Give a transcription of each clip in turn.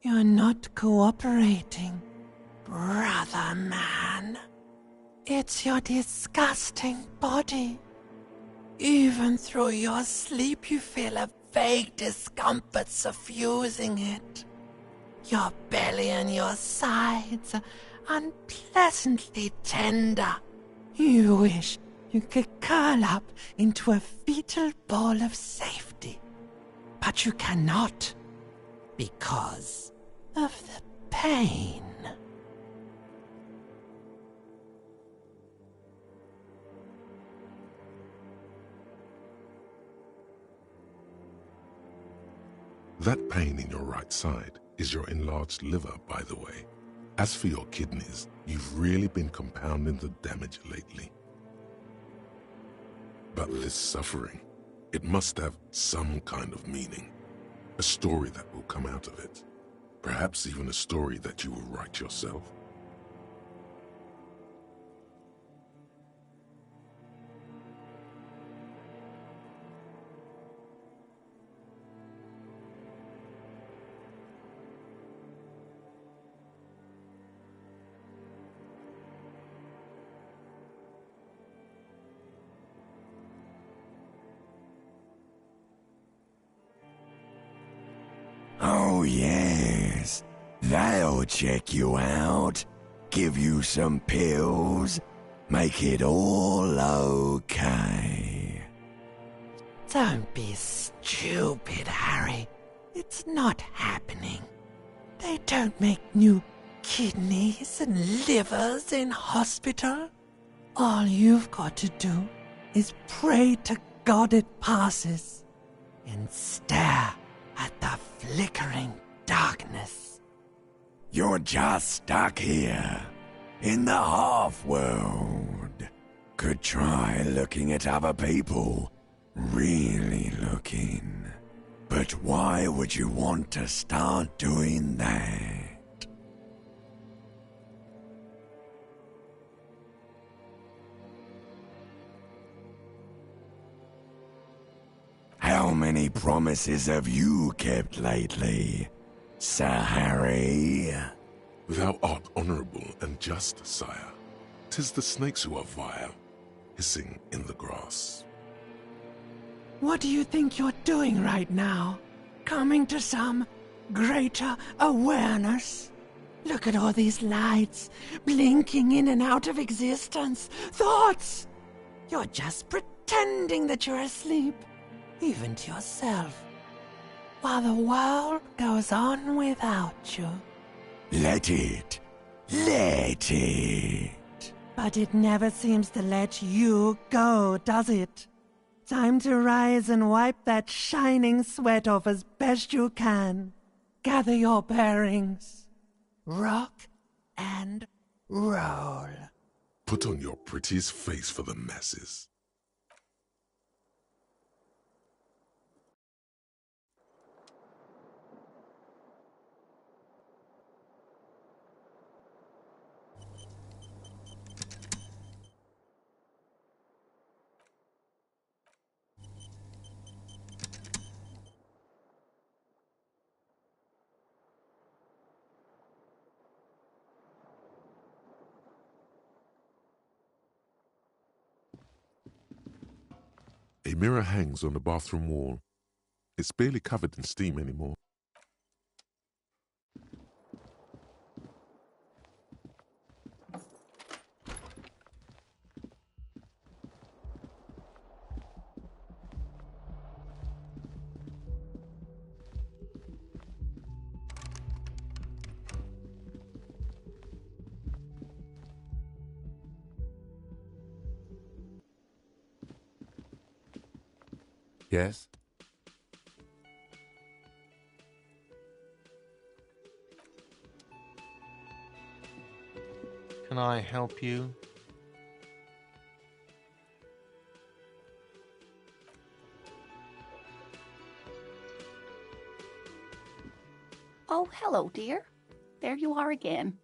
You're not cooperating, brother man. It's your disgusting body. Even through your sleep you feel a vague discomfort suffusing it. Your belly and your sides are unpleasantly tender. You wish you could curl up into a fetal ball of safety. But you cannot, because of the pain. That pain in your right side is your enlarged liver, by the way. As for your kidneys, you've really been compounding the damage lately. But this suffering, it must have some kind of meaning. A story that will come out of it. Perhaps even a story that you will write yourself. Oh yes, they'll check you out, give you some pills, make it all okay. Don't be stupid, Harry. It's not happening. They don't make new kidneys and livers in hospital. All you've got to do is pray to God it passes and stare at the flickering darkness. You're just stuck here, in the half-world. Could try looking at other people, really looking. But why would you want to start doing that? How many promises have you kept lately, Sir Harry? Thou art honourable and just, sire. 'Tis the snakes who are vile, hissing in the grass. What do you think you're doing right now? Coming to some greater awareness? Look at all these lights, blinking in and out of existence. Thoughts! You're just pretending that you're asleep, even to yourself, while the world goes on without you. Let it. Let it. But it never seems to let you go, does it? Time to rise and wipe that shining sweat off as best you can. Gather your bearings. Rock and roll. Put on your prettiest face for the masses. A mirror hangs on the bathroom wall. It's barely covered in steam anymore. Yes? Can I help you? Oh, hello, dear. There you are again.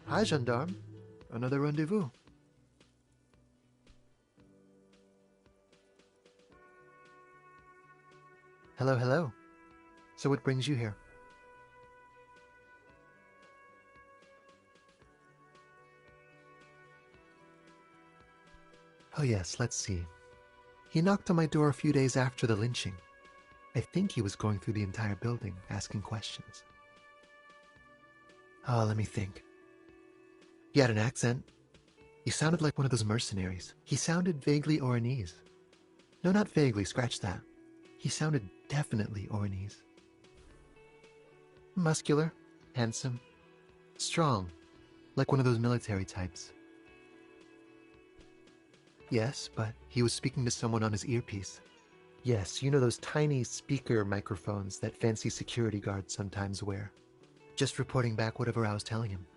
Hi, gendarme. Another rendezvous. Hello, hello. So what brings you here? Oh yes, let's see. He knocked on my door a few days after the lynching. I think he was going through the entire building, asking questions. Oh, let me think. He had an accent. He sounded like one of those mercenaries. He sounded vaguely Oranese. No, not vaguely, scratch that. He sounded definitely Oranese. Muscular, handsome, strong, like one of those military types. Yes, but he was speaking to someone on his earpiece. Yes, you know those tiny speaker microphones that fancy security guards sometimes wear. Just reporting back whatever I was telling him.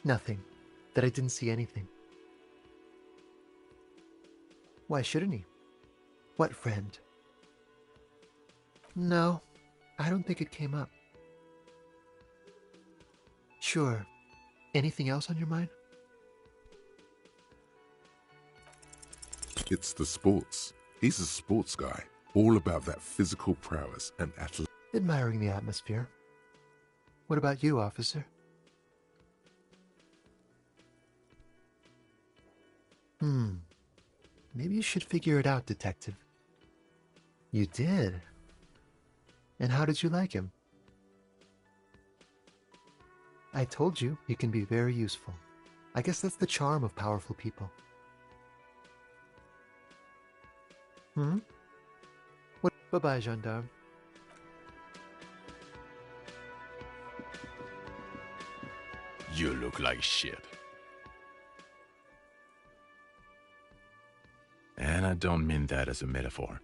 Nothing. That I didn't see anything. Why shouldn't he? What friend? No, I don't think it came up. Sure. Anything else on your mind? It's the sports. He's a sports guy, all about that physical prowess and athleticism. Admiring the atmosphere. What about you, officer? Maybe you should figure it out, detective. You did? And how did you like him? I told you, he can be very useful. I guess that's the charm of powerful people. What? Bye-bye, gendarme. You look like shit. And I don't mean that as a metaphor.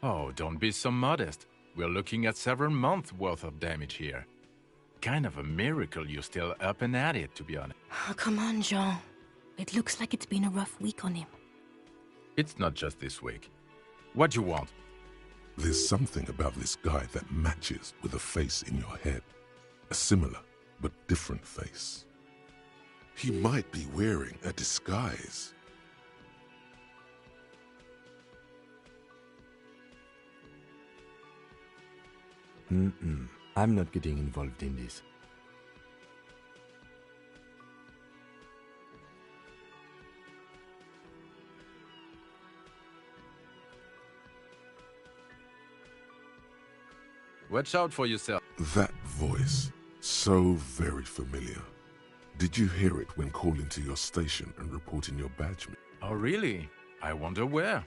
Oh, don't be so modest. We're looking at several months worth of damage here. Kind of a miracle you're still up and at it, to be honest. Oh, come on, Jean. It looks like it's been a rough week on him. It's not just this week. What you want? There's something about this guy that matches with a face in your head. A similar but different face. He might be wearing a disguise. I'm not getting involved in this. Watch out for yourself. That voice, so very familiar. Did you hear it when calling to your station and reporting your badge? Oh, really? I wonder where.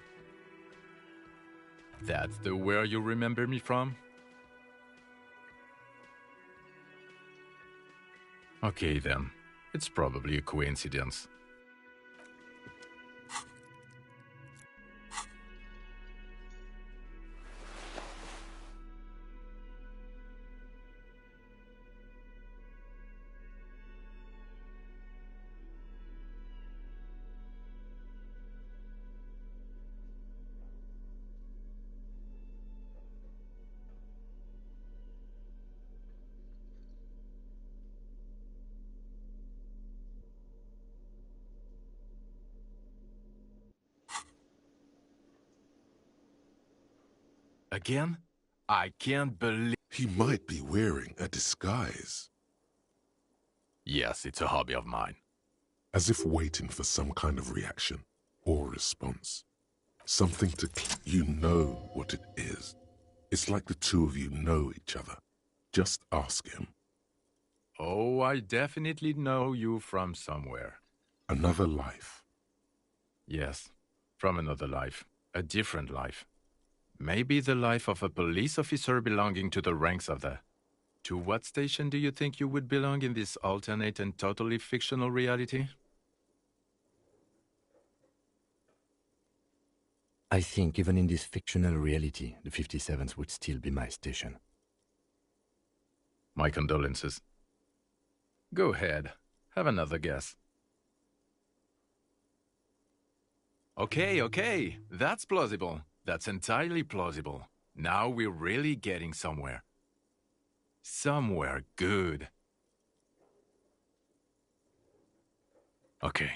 That's the where you remember me from? Okay then, it's probably a coincidence. Again? I can't believe... He might be wearing a disguise. Yes, it's a hobby of mine. As if waiting for some kind of reaction or response. Something to... You know what it is. It's like the two of you know each other. Just ask him. Oh, I definitely know you from somewhere. Another life. Yes, from another life. A different life. Maybe the life of a police officer belonging to the ranks of the... To what station do you think you would belong in this alternate and totally fictional reality? I think even in this fictional reality, the 57th would still be my station. My condolences. Go ahead. Have another guess. Okay. That's plausible. That's entirely plausible. Now we're really getting somewhere. Somewhere good. Okay.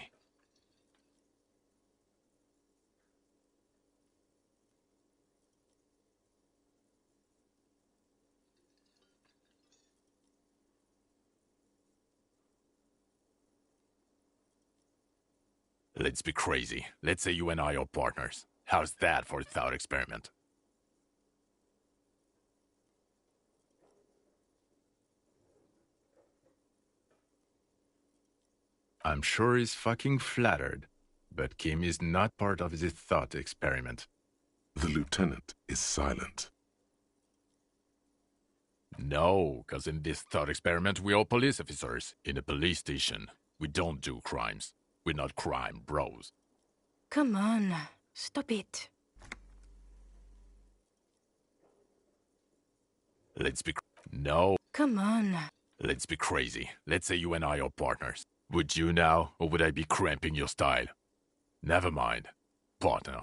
Let's be crazy. Let's say you and I are partners. How's that for a thought experiment? I'm sure he's fucking flattered, but Kim is not part of this thought experiment. The lieutenant is silent. No, because in this thought experiment, we're all police officers in a police station. We don't do crimes. We're not crime bros. Come on, stop it. Let's be... No. Come on. Let's be crazy. Let's say you and I are partners. Would you now, or would I be cramping your style? Never mind. Partner.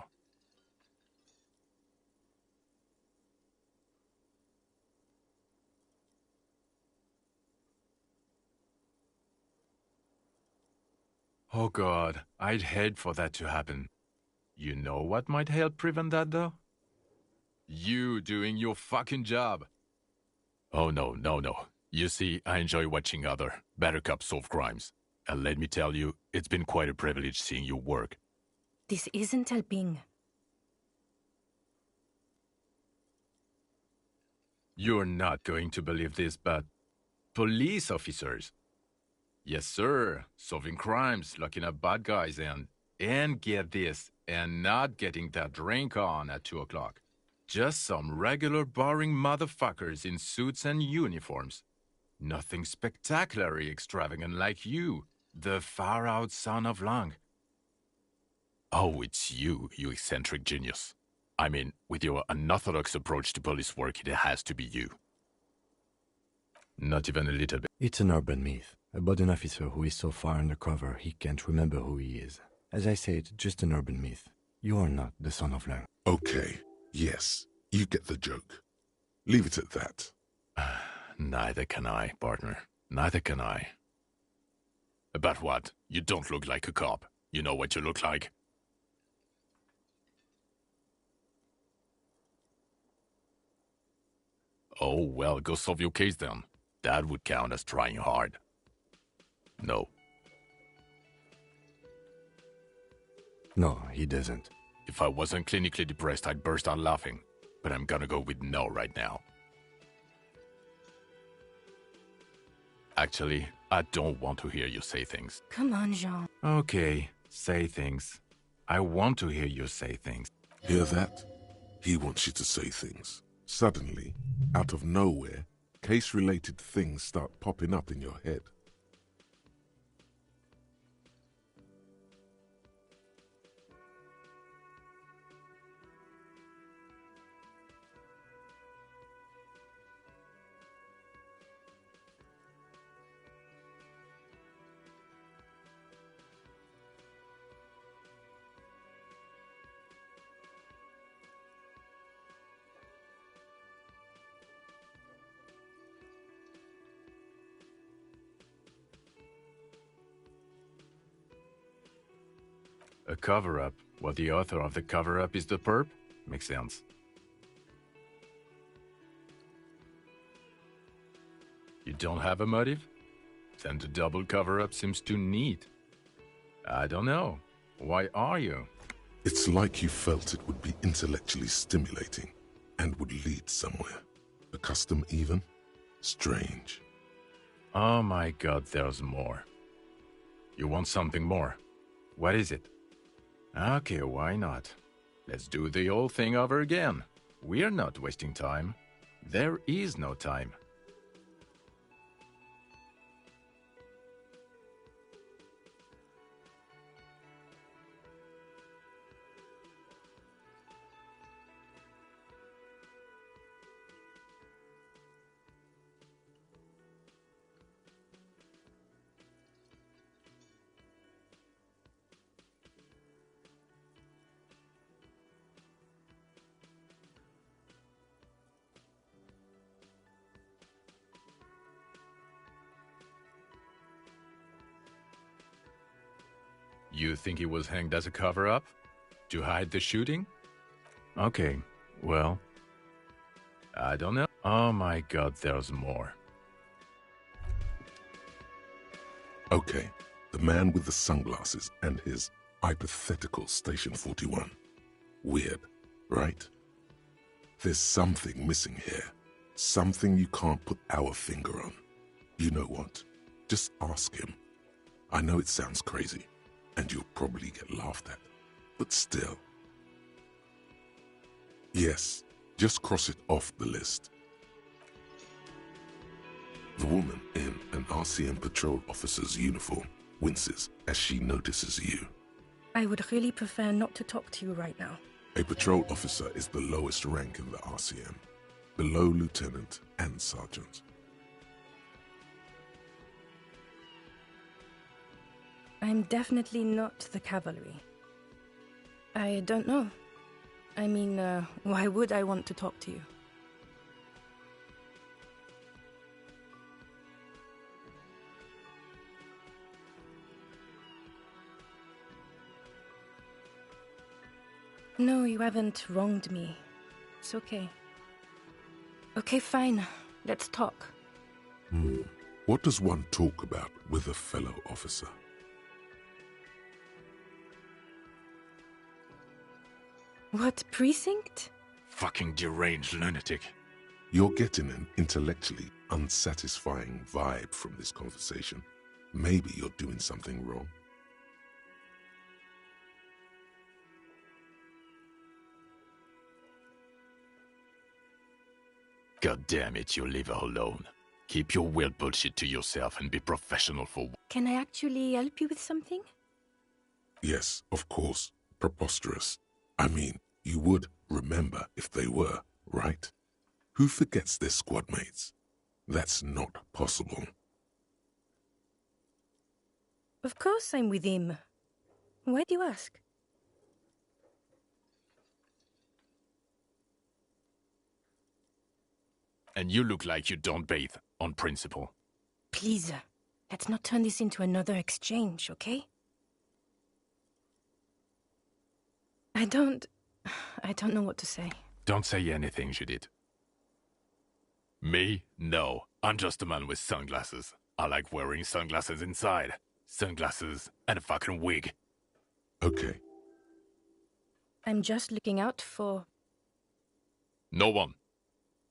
Oh God, I'd hate for that to happen. You know what might help prevent that, though? You doing your fucking job. Oh no. You see, I enjoy watching other better cops solve crimes. And let me tell you, it's been quite a privilege seeing you work. This isn't helping. You're not going to believe this, but police officers. Yes, sir. Solving crimes, locking up bad guys, and get this, and not getting that drink on at 2 o'clock. Just some regular boring motherfuckers in suits and uniforms. Nothing spectacularly extravagant like you, the far-out son of Lang. Oh, it's you eccentric genius. I mean, with your unorthodox approach to police work, it has to be you. Not even a little bit. It's an urban myth about an officer who is so far undercover he can't remember who he is. As I said, just an urban myth. You are not the son of Lang. Okay, yes, you get the joke. Leave it at that. Neither can I, partner. Neither can I. About what? You don't look like a cop. You know what you look like? Oh, well, go solve your case then. That would count as trying hard. No. No, he doesn't. If I wasn't clinically depressed, I'd burst out laughing. But I'm gonna go with no right now. Actually, I don't want to hear you say things. Come on, Jean. Okay, say things. I want to hear you say things. Hear that? He wants you to say things. Suddenly, out of nowhere, case-related things start popping up in your head. A cover-up, while the author of the cover-up is the perp? Makes sense. You don't have a motive? Then the double cover-up seems too neat. I don't know. Why are you? It's like you felt it would be intellectually stimulating and would lead somewhere. A custom even? Strange. Oh my God, there's more. You want something more? What is it? Okay, why not? Let's do the whole thing over again. We're not wasting time. There is no time. You think he was hanged as a cover-up? To hide the shooting? Okay, well, I don't know. Oh my god, there's more. Okay, the man with the sunglasses and his hypothetical Station 41. Weird, right? There's something missing here. Something you can't put our finger on. You know what? Just ask him. I know it sounds crazy, and you'll probably get laughed at, but still. Yes, just cross it off the list. The woman in an RCM patrol officer's uniform winces as she notices you. I would really prefer not to talk to you right now. A patrol officer is the lowest rank in the RCM, below lieutenant and sergeant. I'm definitely not the cavalry. I don't know. I mean, why would I want to talk to you? No, you haven't wronged me. It's okay. Okay, fine. Let's talk. What does one talk about with a fellow officer? What precinct? Fucking deranged lunatic. You're getting an intellectually unsatisfying vibe from this conversation. Maybe you're doing something wrong. God damn it, you leave her alone. Keep your weird bullshit to yourself and be professional for once. Can I actually help you with something? Yes, of course. Preposterous. I mean, you would remember if they were, right? Who forgets their squad mates? That's not possible. Of course I'm with him. Why do you ask? And you look like you don't bathe, on principle. Please, let's not turn this into another exchange, okay? I don't know what to say. Don't say anything, Judith. Me? No. I'm just a man with sunglasses. I like wearing sunglasses inside. Sunglasses and a fucking wig. Okay. I'm just looking out for... No one.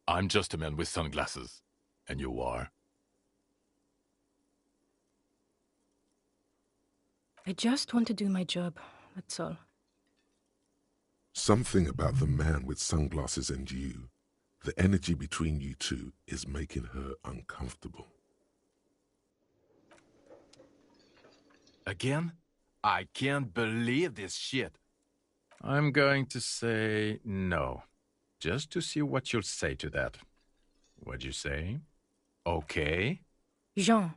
I'm just a man with sunglasses. And you are? I just want to do my job, that's all. Something about the man with sunglasses and you, the energy between you two is making her uncomfortable. Again? I can't believe this shit. I'm going to say no. Just to see what you'll say to that. What'd you say? Okay? Jean,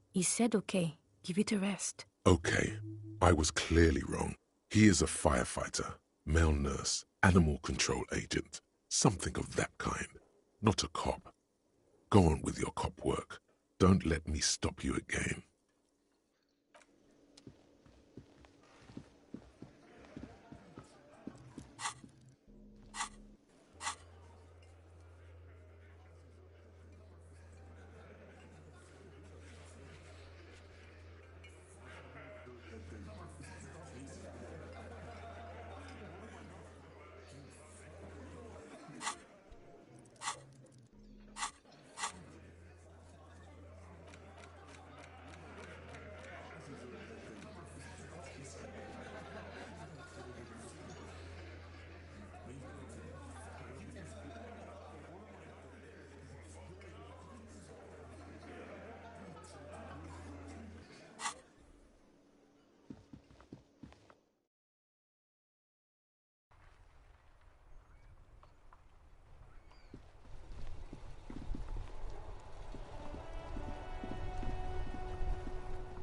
he said okay. Give it a rest. Okay, I was clearly wrong. He is a firefighter, male nurse, animal control agent, something of that kind. Not a cop. Go on with your cop work. Don't let me stop you again.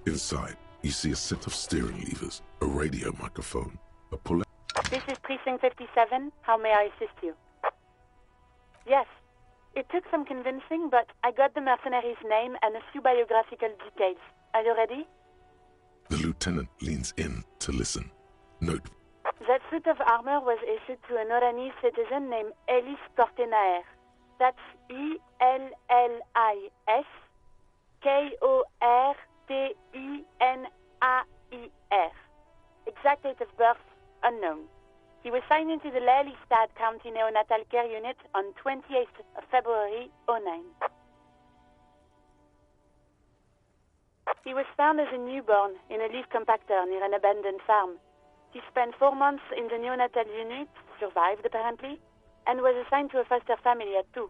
Inside, you see a set of steering levers, a radio microphone, a puller. This is Precinct 57. How may I assist you? Yes. It took some convincing, but I got the mercenary's name and a few biographical details. Are you ready? The lieutenant lieutenant leans in to listen. Note. That suit of armor was issued to an Oranese citizen named Ellis Kortenaer. That's Ellis Kortenaer. Exact date of birth unknown. He was signed into the Lelystad County Neonatal Care Unit on 28th of February 09. He was found as a newborn in a leaf compactor near an abandoned farm. He spent 4 months in the neonatal unit, survived apparently, and was assigned to a foster family at 2.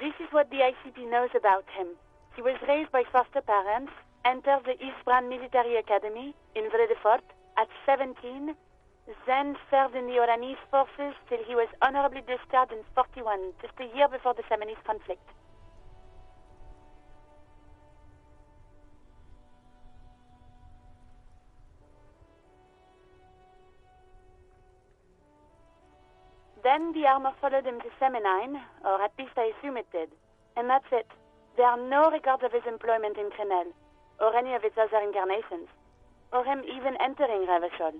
This is what the ICP knows about him. He was raised by foster parents, entered the Eastbrand Military Academy in Vredefort at 17, then served in the Oranese forces till he was honorably discharged in 41, just a year before the Seminese conflict. Then the armor followed him to Seminine, or at least I assume it did. And that's it. There are no records of his employment in Crenel, or any of its other incarnations, or him even entering Revachol.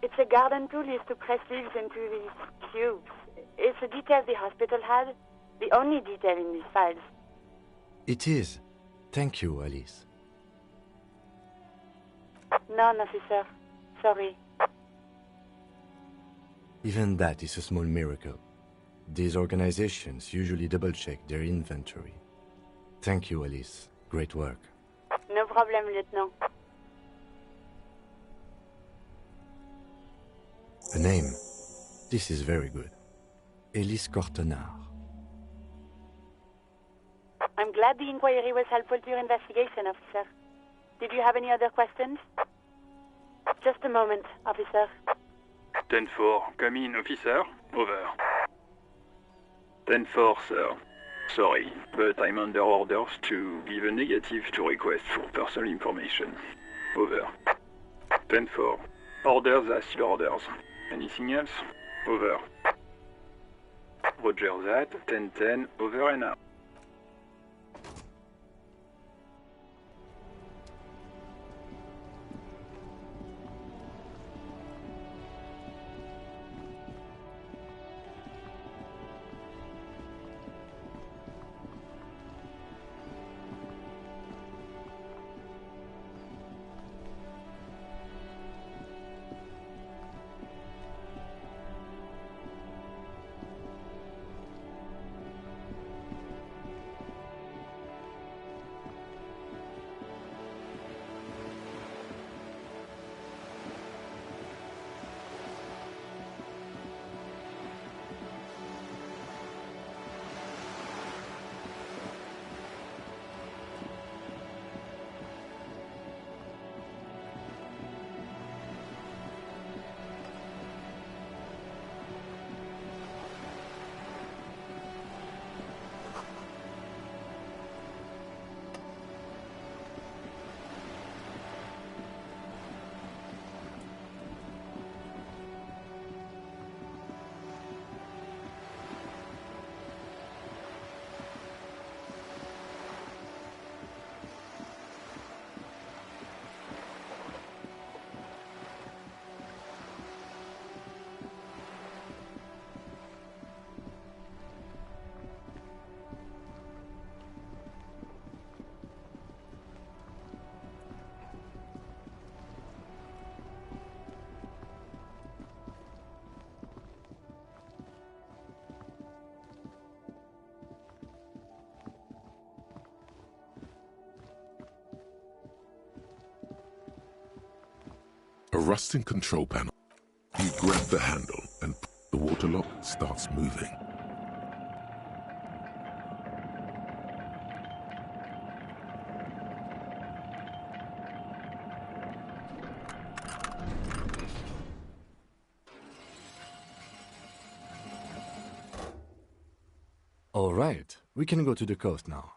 It's a garden tool used to press leaves into these cubes. It's a detail the hospital had, the only detail in these files. It is. Thank you, Alice. None, officer. Sorry. Even that is a small miracle. These organizations usually double-check their inventory. Thank you, Alice. Great work. No problem, Lieutenant. A name. This is very good. Ellis Kortenaer. I'm glad the inquiry was helpful to your investigation, officer. Did you have any other questions? Just a moment, officer. 10-4, come in, officer. Over. 10-4, sir. Sorry, but I'm under orders to give a negative to request for personal information. Over. 10-4. Orders are still orders. Anything else? Over. Roger that. 10-10, over and out. A rusting control panel. You grab the handle and the water lock starts moving. All right, we can go to the coast now.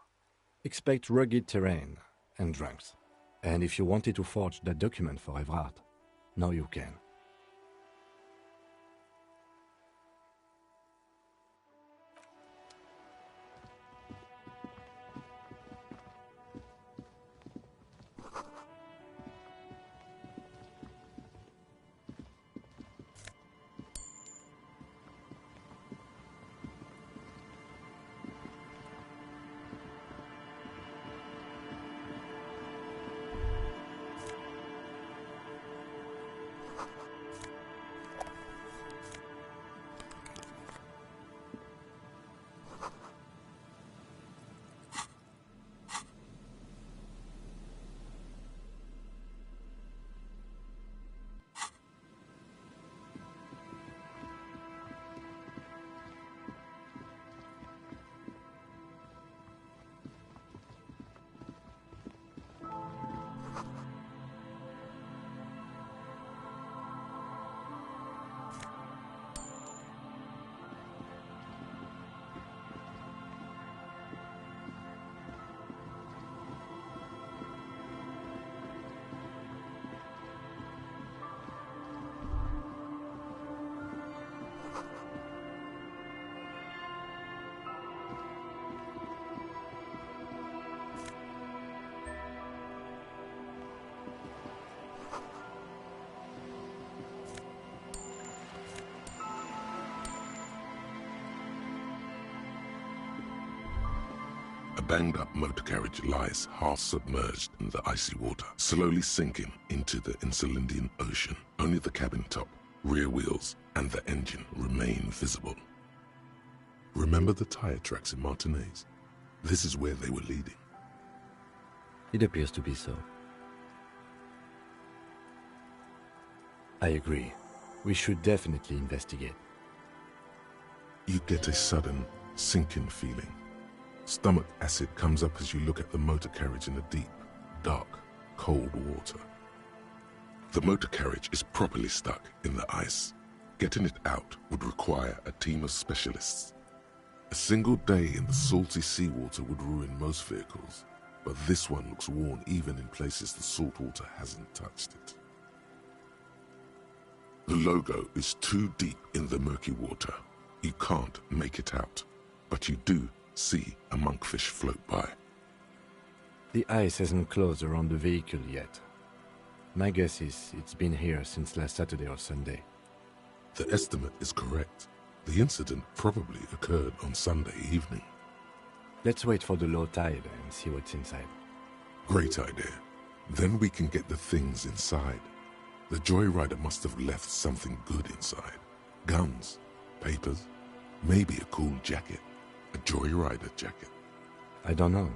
Expect rugged terrain and drunks. And if you wanted to forge that document for Evrard, now you can. A banged-up motor carriage lies half-submerged in the icy water, slowly sinking into the Insulindian Ocean. Only the cabin top, rear wheels, and the engine remain visible. Remember the tire tracks in Martinez? This is where they were leading. It appears to be so. I agree. We should definitely investigate. You get a sudden, sinking feeling. Stomach acid comes up as you look at the motor carriage in the deep, dark, cold water. The motor carriage is properly stuck in the ice. Getting it out would require a team of specialists. A single day in the salty seawater would ruin most vehicles, but this one looks worn even in places the salt water hasn't touched it. The logo is too deep in the murky water. You can't make it out, but you do see a monkfish float by. The ice hasn't closed around the vehicle yet. My guess is it's been here since last Saturday or Sunday. The estimate is correct. The incident probably occurred on Sunday evening. Let's wait for the low tide and see what's inside. Great idea. Then we can get the things inside. The joyrider must have left something good inside. Guns, papers, maybe a cool jacket. A joyrider jacket. I don't know.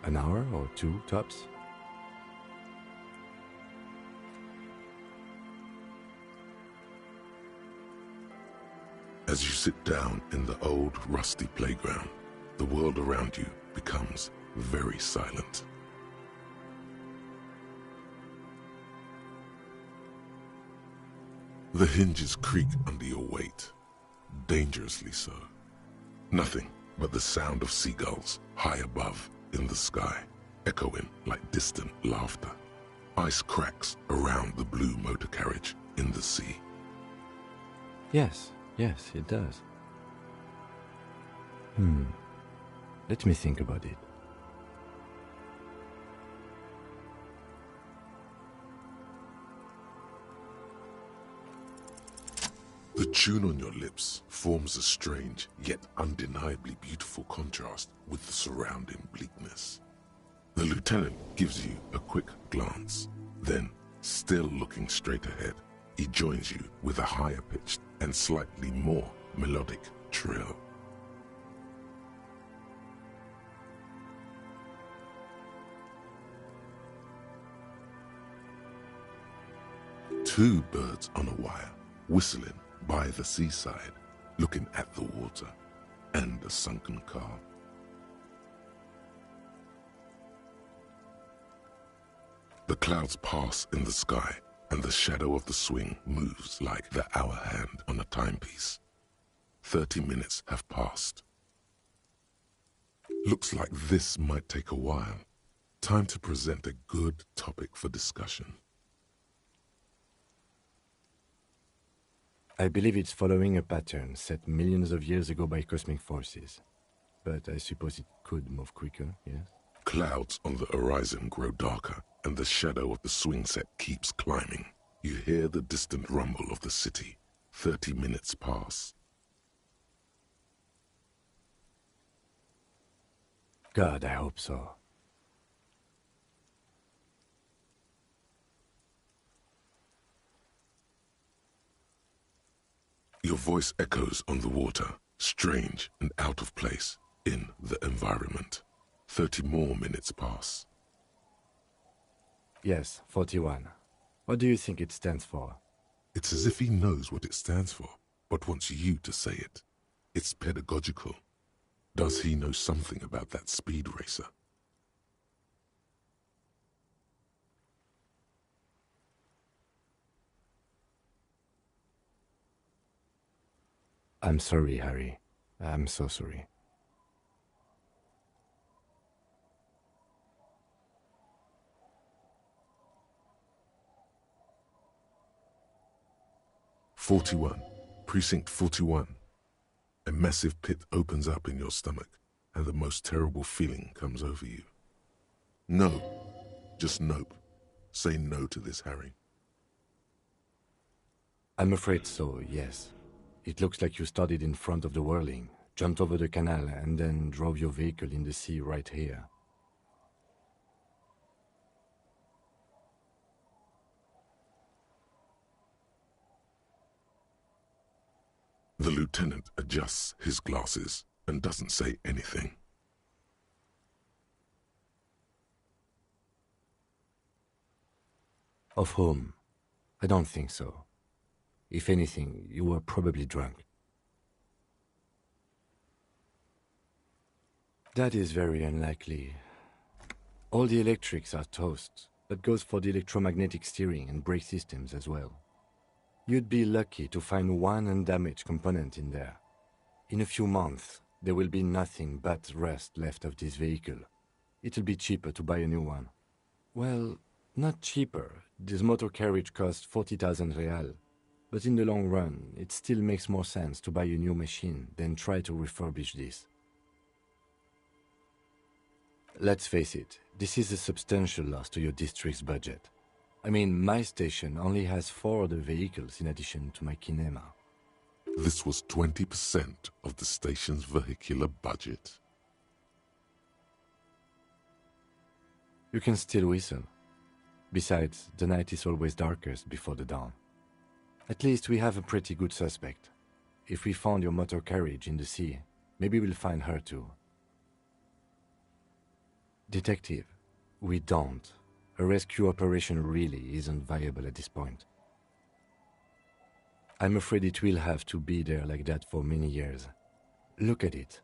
An hour or two, tops? As you sit down in the old, rusty playground, the world around you becomes very silent. The hinges creak under your weight, dangerously so. Nothing but the sound of seagulls high above in the sky, echoing like distant laughter. Ice cracks around the blue motor carriage in the sea. Yes, it does. Let me think about it. The tune on your lips forms a strange yet undeniably beautiful contrast with the surrounding bleakness. The lieutenant gives you a quick glance. Then, still looking straight ahead, he joins you with a higher pitched and slightly more melodic trill. Two birds on a wire, whistling by the seaside, looking at the water and a sunken car. The clouds pass in the sky, and the shadow of the swing moves like the hour hand on a timepiece. 30 minutes have passed. Looks like this might take a while. Time to present a good topic for discussion. I believe it's following a pattern set millions of years ago by cosmic forces. But I suppose it could move quicker, yes? Clouds on the horizon grow darker, and the shadow of the swing set keeps climbing. You hear the distant rumble of the city. 30 minutes pass. God, I hope so. Your voice echoes on the water, strange and out of place in the environment. 30 more minutes pass. Yes, 41. What do you think it stands for? It's as if he knows what it stands for, but wants you to say it. It's pedagogical. Does he know something about that speed racer? I'm sorry, Harry. I'm so sorry. Precinct 41. A massive pit opens up in your stomach, and the most terrible feeling comes over you. No. Just nope. Say no to this, Harry. I'm afraid so, yes. It looks like you started in front of the whirling, jumped over the canal, and then drove your vehicle in the sea right here. The lieutenant adjusts his glasses and doesn't say anything. Of whom? I don't think so. If anything, you were probably drunk. That is very unlikely. All the electrics are toast. That goes for the electromagnetic steering and brake systems as well. You'd be lucky to find one undamaged component in there. In a few months, there will be nothing but rust left of this vehicle. It'll be cheaper to buy a new one. Well, not cheaper. This motor carriage costs 40,000 real. But in the long run, it still makes more sense to buy a new machine than try to refurbish this. Let's face it, this is a substantial loss to your district's budget. I mean, my station only has 4 other vehicles in addition to my kinema. This was 20% of the station's vehicular budget. You can still whistle. Besides, the night is always darkest before the dawn. At least we have a pretty good suspect. If we found your motor carriage in the sea, maybe we'll find her too. Detective, we don't. A rescue operation really isn't viable at this point. I'm afraid it will have to be there like that for many years. Look at it.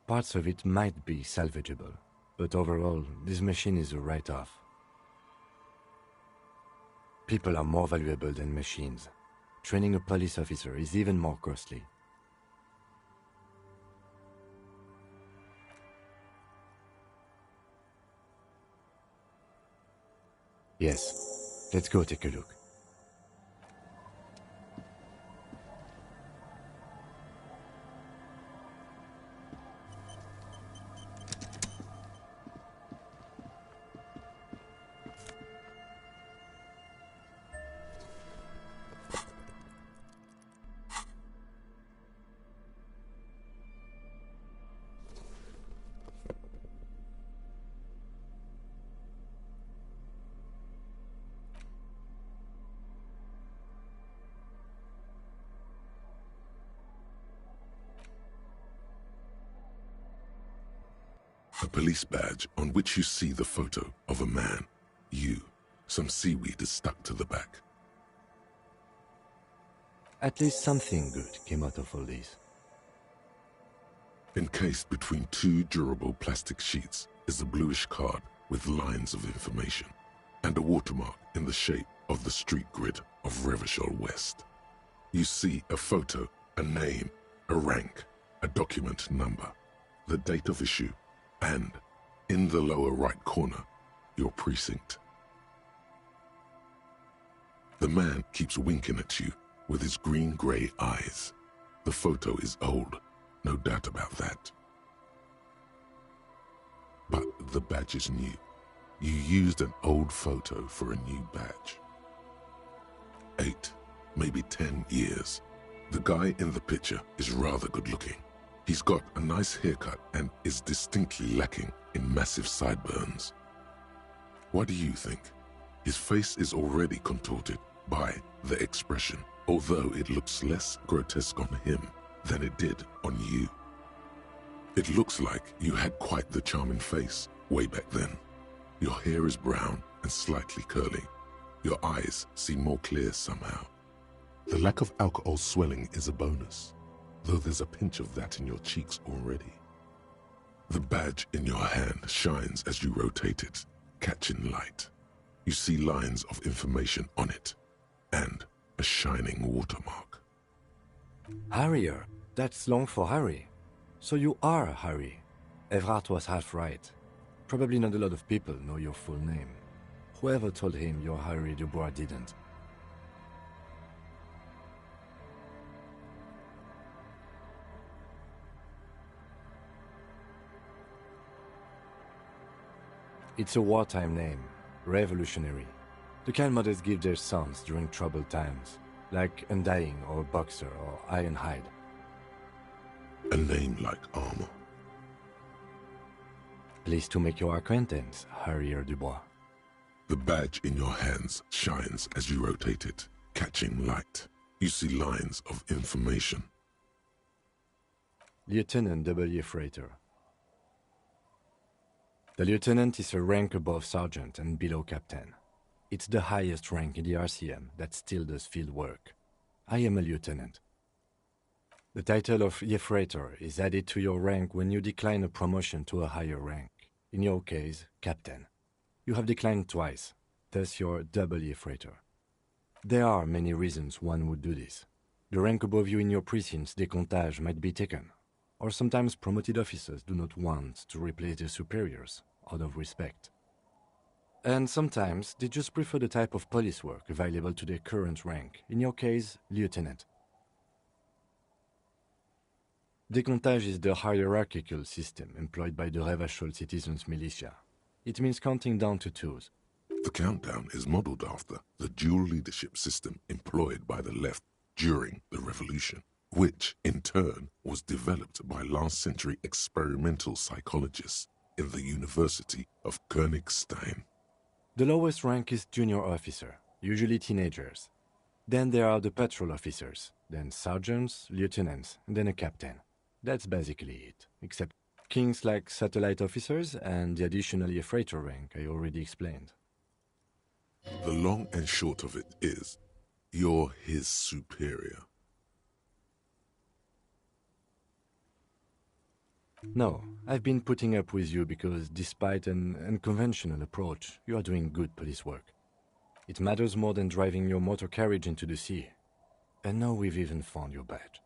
Parts of it might be salvageable, but overall, this machine is a write-off. People are more valuable than machines. Training a police officer is even more costly. Yes, let's go take a look. A police badge on which you see the photo of a man. You. Some seaweed is stuck to the back. At least something good came out of all this. Encased between 2 durable plastic sheets is a bluish card with lines of information and a watermark in the shape of the street grid of Revachol West. You see a photo, a name, a rank, a document number, the date of issue, And in the lower right corner, your precinct. The man keeps winking at you with his green-grey eyes. The photo is old, no doubt about that. But the badge is new. You used an old photo for a new badge. 8, maybe 10 years. The guy in the picture is rather good looking. He's got a nice haircut and is distinctly lacking in massive sideburns. What do you think? His face is already contorted by the expression, although it looks less grotesque on him than it did on you. It looks like you had quite the charming face way back then. Your hair is brown and slightly curly. Your eyes seem more clear somehow. The lack of alcohol swelling is a bonus, though there's a pinch of that in your cheeks already. The badge in your hand shines as you rotate it, catching light. You see lines of information on it, and a shining watermark. Harrier, that's long for Harry. So you are Harry. Evrard was half right. Probably not a lot of people know your full name. Whoever told him you're Harry Dubois didn't. It's a wartime name, revolutionary. The kind mothers give their sons during troubled times, like Undying or Boxer or Ironhide. A name like armor. Pleased to make your acquaintance, Harrier Dubois. The badge in your hands shines as you rotate it, catching light. You see lines of information. Lieutenant W. Freighter. The lieutenant is a rank above sergeant and below captain. It's the highest rank in the RCM that still does field work. I am a lieutenant. The title of Freighter is added to your rank when you decline a promotion to a higher rank. In your case, captain. You have declined twice, thus you're W. Freighter. There are many reasons one would do this. The rank above you in your precinct's décomptage might be taken, or sometimes promoted officers do not want to replace their superiors, out of respect. And sometimes they just prefer the type of police work available to their current rank, in your case, lieutenant. Décomptage is the hierarchical system employed by the Revachol citizens' militia. It means counting down to twos. The countdown is modeled after the dual leadership system employed by the left during the revolution, which in turn was developed by last-century experimental psychologists in the University of Königstein. The lowest rank is junior officer, usually teenagers. Then there are the patrol officers, then sergeants, lieutenants, and then a captain. That's basically it, except kings like satellite officers and the additional freighter rank I already explained. The long and short of it is, you're his superior. No, I've been putting up with you because despite an unconventional approach, you are doing good police work. It matters more than driving your motor carriage into the sea. And now we've even found your badge.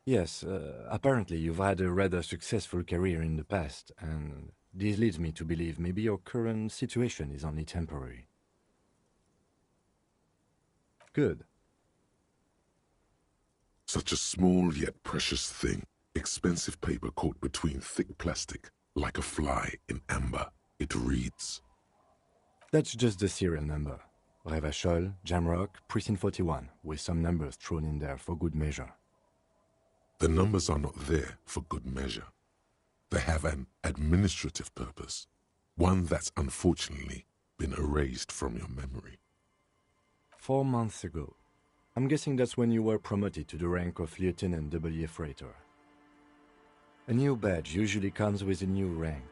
Yes, apparently you've had a rather successful career in the past, and this leads me to believe maybe your current situation is only temporary. Good. Such a small yet precious thing. Expensive paper caught between thick plastic, like a fly in amber. It reads. That's just the serial number. Revachol, Jamrock, Precinct 41, with some numbers thrown in there for good measure. The numbers are not there for good measure. They have an administrative purpose, one that's unfortunately been erased from your memory. 4 months ago. I'm guessing that's when you were promoted to the rank of Lieutenant W. Freighter. A new badge usually comes with a new rank.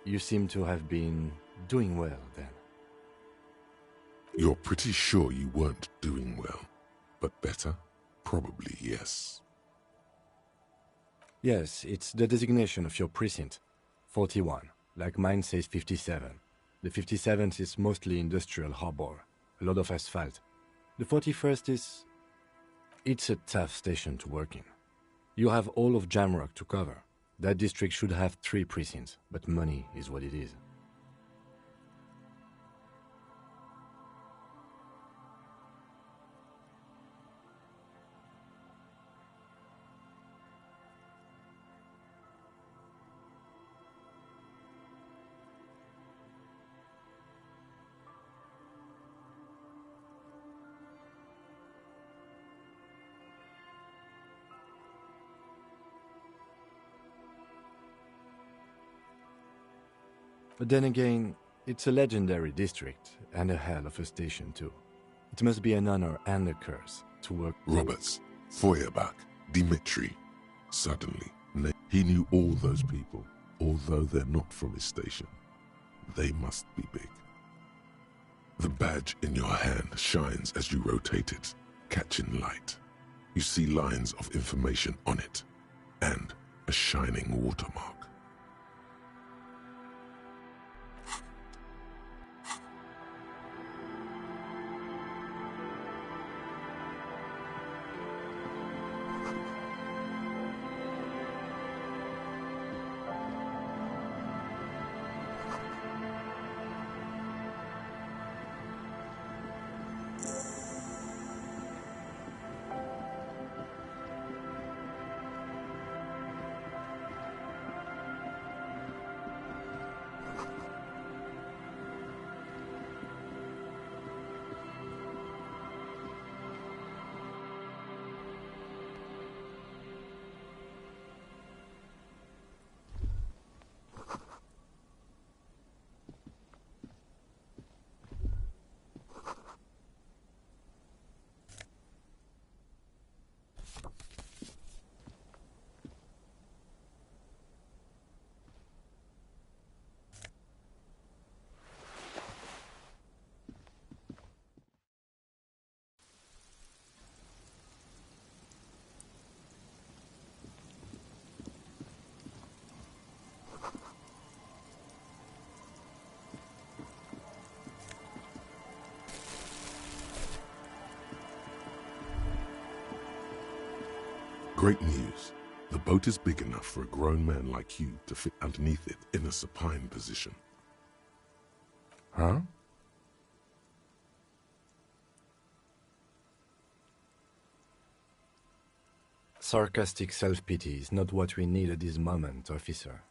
You seem to have been doing well then. You're pretty sure you weren't doing well, but better? Probably yes. Yes, it's the designation of your precinct. 41, like mine says 57. The 57th is mostly industrial harbor, a lot of asphalt. The 41st is... It's a tough station to work in. You have all of Jamrock to cover. That district should have 3 precincts, but money is what it is. But then again, it's a legendary district, and a hell of a station too. It must be an honor and a curse to work... Roberts, Feuerbach, Dimitri. Suddenly, he knew all those people, although they're not from his station. They must be big. The badge in your hand shines as you rotate it, catching light. You see lines of information on it, and a shining watermark. Great news. The boat is big enough for a grown man like you to fit underneath it in a supine position. Huh? Sarcastic self-pity is not what we need at this moment, officer.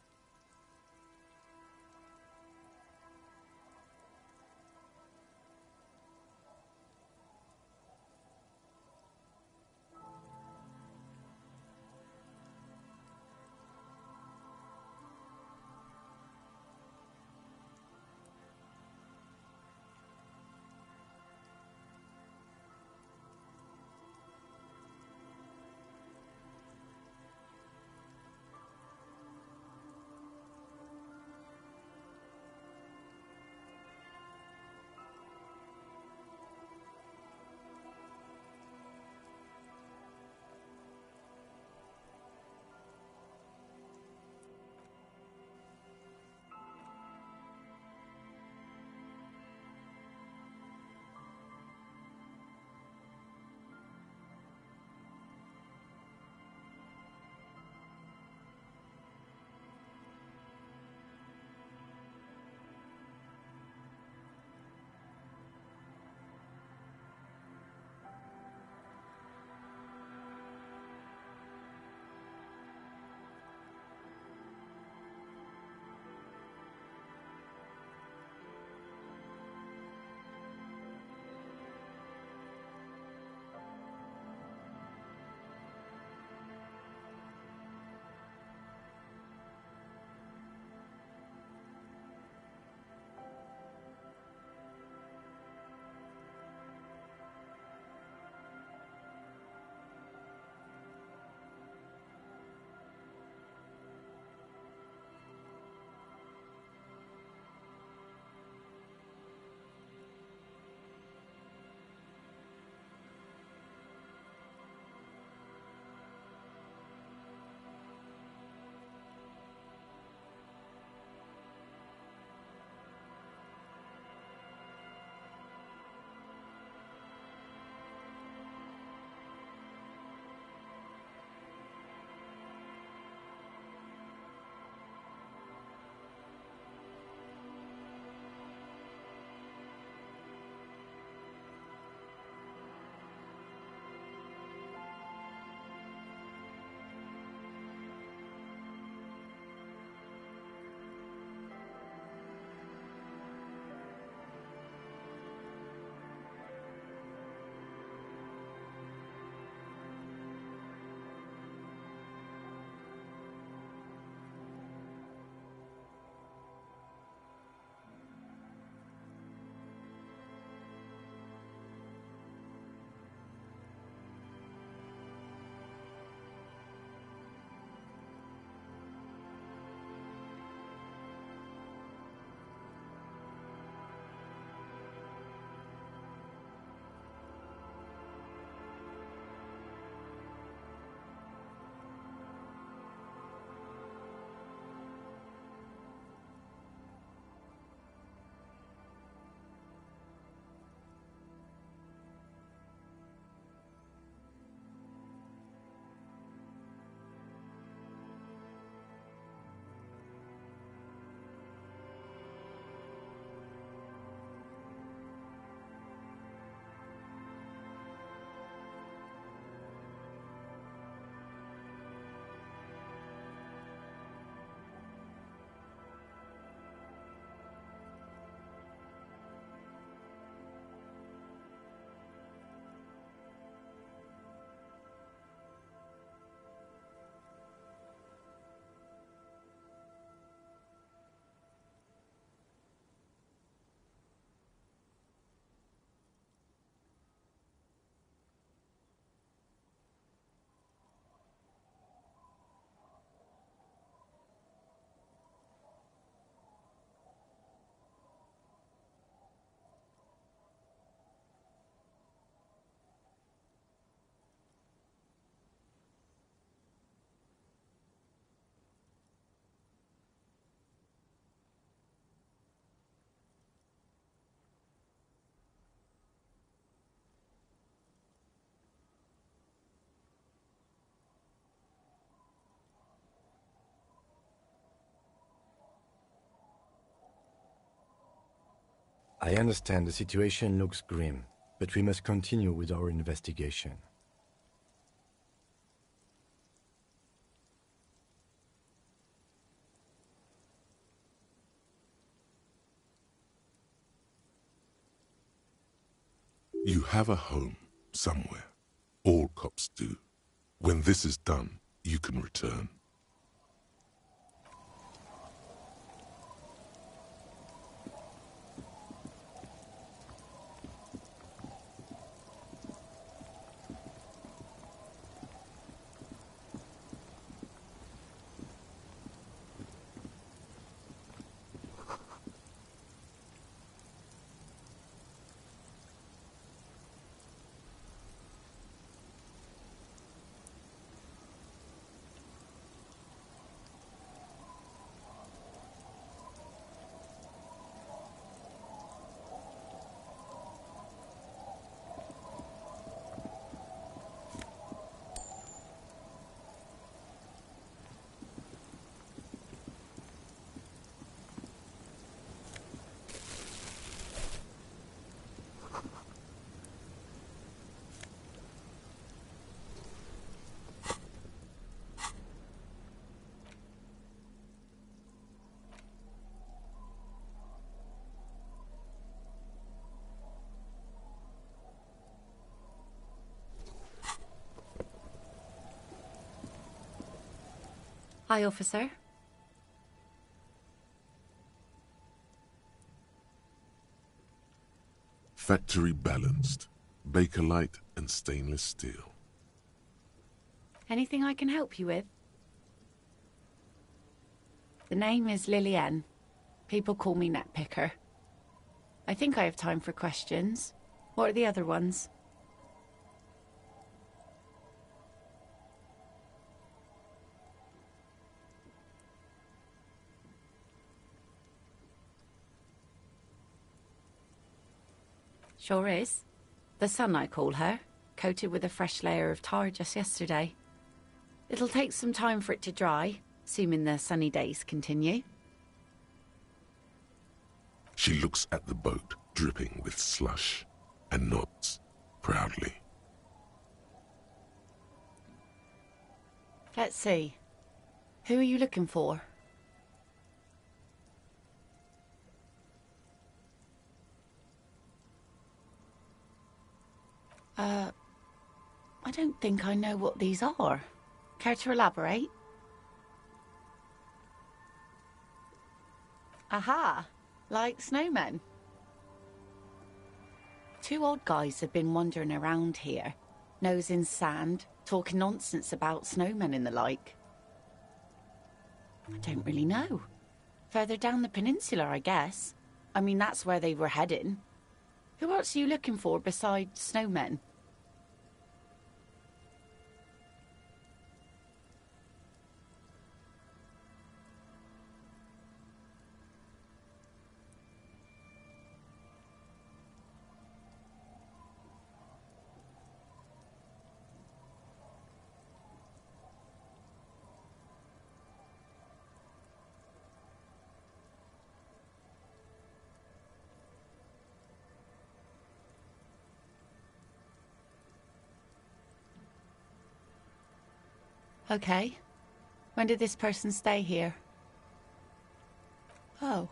I understand the situation looks grim, but we must continue with our investigation. You have a home somewhere. All cops do. When this is done, you can return. Hi, officer. Factory balanced. Bakelite and stainless steel. Anything I can help you with? The name is Lillian. People call me Netpicker. I think I have time for questions. What are the other ones? Sure is. The sun, I call her, coated with a fresh layer of tar just yesterday. It'll take some time for it to dry, assuming the sunny days continue. She looks at the boat, dripping with slush, and nods proudly. Let's see. Who are you looking for? I don't think I know what these are. Care to elaborate? Aha! Like snowmen. Two old guys have been wandering around here, nose in sand, talking nonsense about snowmen and the like. I don't really know. Further down the peninsula, I guess. I mean, that's where they were heading. Who else are you looking for besides snowmen? Okay. When did this person stay here? Oh.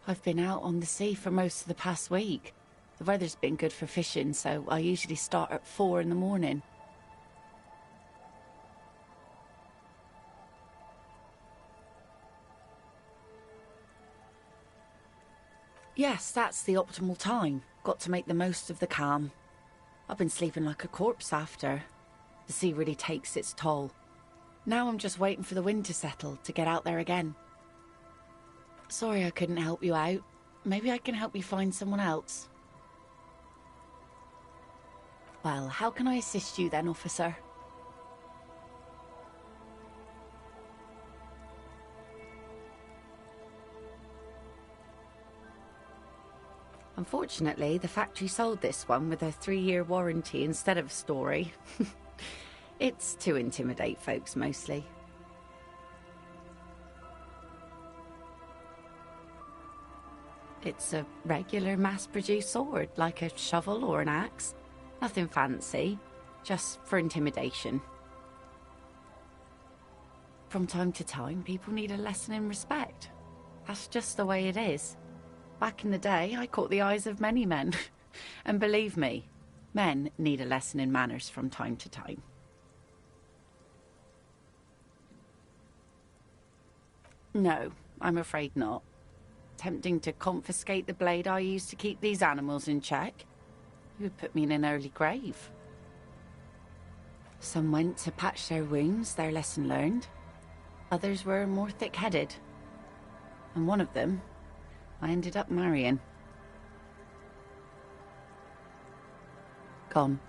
I've been out on the sea for most of the past week. The weather's been good for fishing, so I usually start at 4 in the morning. Yes, that's the optimal time. Got to make the most of the calm. I've been sleeping like a corpse after. The sea really takes its toll. Now I'm just waiting for the wind to settle to get out there again. Sorry I couldn't help you out. Maybe I can help you find someone else. Well, how can I assist you then, officer? Unfortunately, the factory sold this one with a 3-year warranty instead of a story. It's to intimidate folks, mostly. It's a regular mass-produced sword, like a shovel or an axe. Nothing fancy, just for intimidation. From time to time, people need a lesson in respect. That's just the way it is. Back in the day, I caught the eyes of many men. And believe me, men need a lesson in manners from time to time. No, I'm afraid not. Tempting to confiscate the blade I used to keep these animals in check, you would put me in an early grave. Some went to patch their wounds, their lesson learned. Others were more thick-headed. And one of them, I ended up marrying. Gone.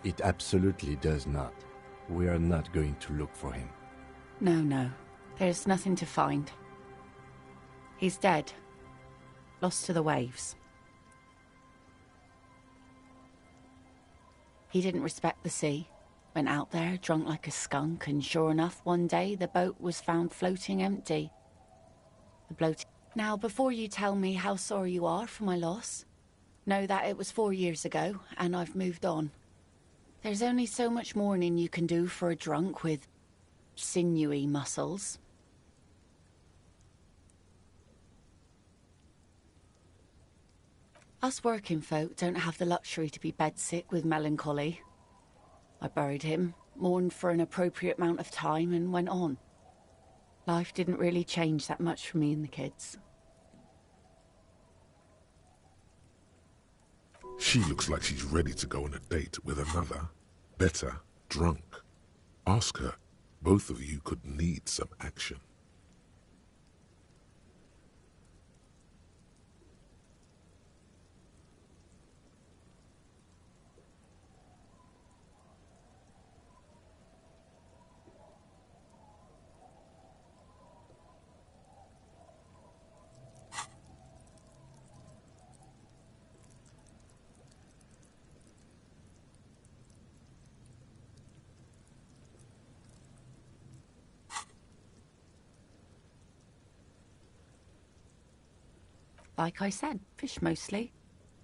It absolutely does not. We are not going to look for him. No. There's nothing to find. He's dead. Lost to the waves. He didn't respect the sea. Went out there, drunk like a skunk, and sure enough, one day the boat was found floating empty. Now, before you tell me how sorry you are for my loss, know that it was 4 years ago, and I've moved on. There's only so much mourning you can do for a drunk with sinewy muscles. Us working folk don't have the luxury to be bedsick with melancholy. I buried him, mourned for an appropriate amount of time, and went on. Life didn't really change that much for me and the kids. She looks like she's ready to go on a date with another, better, drunk. Ask her. Both of you could need some action. Like I said, fish mostly.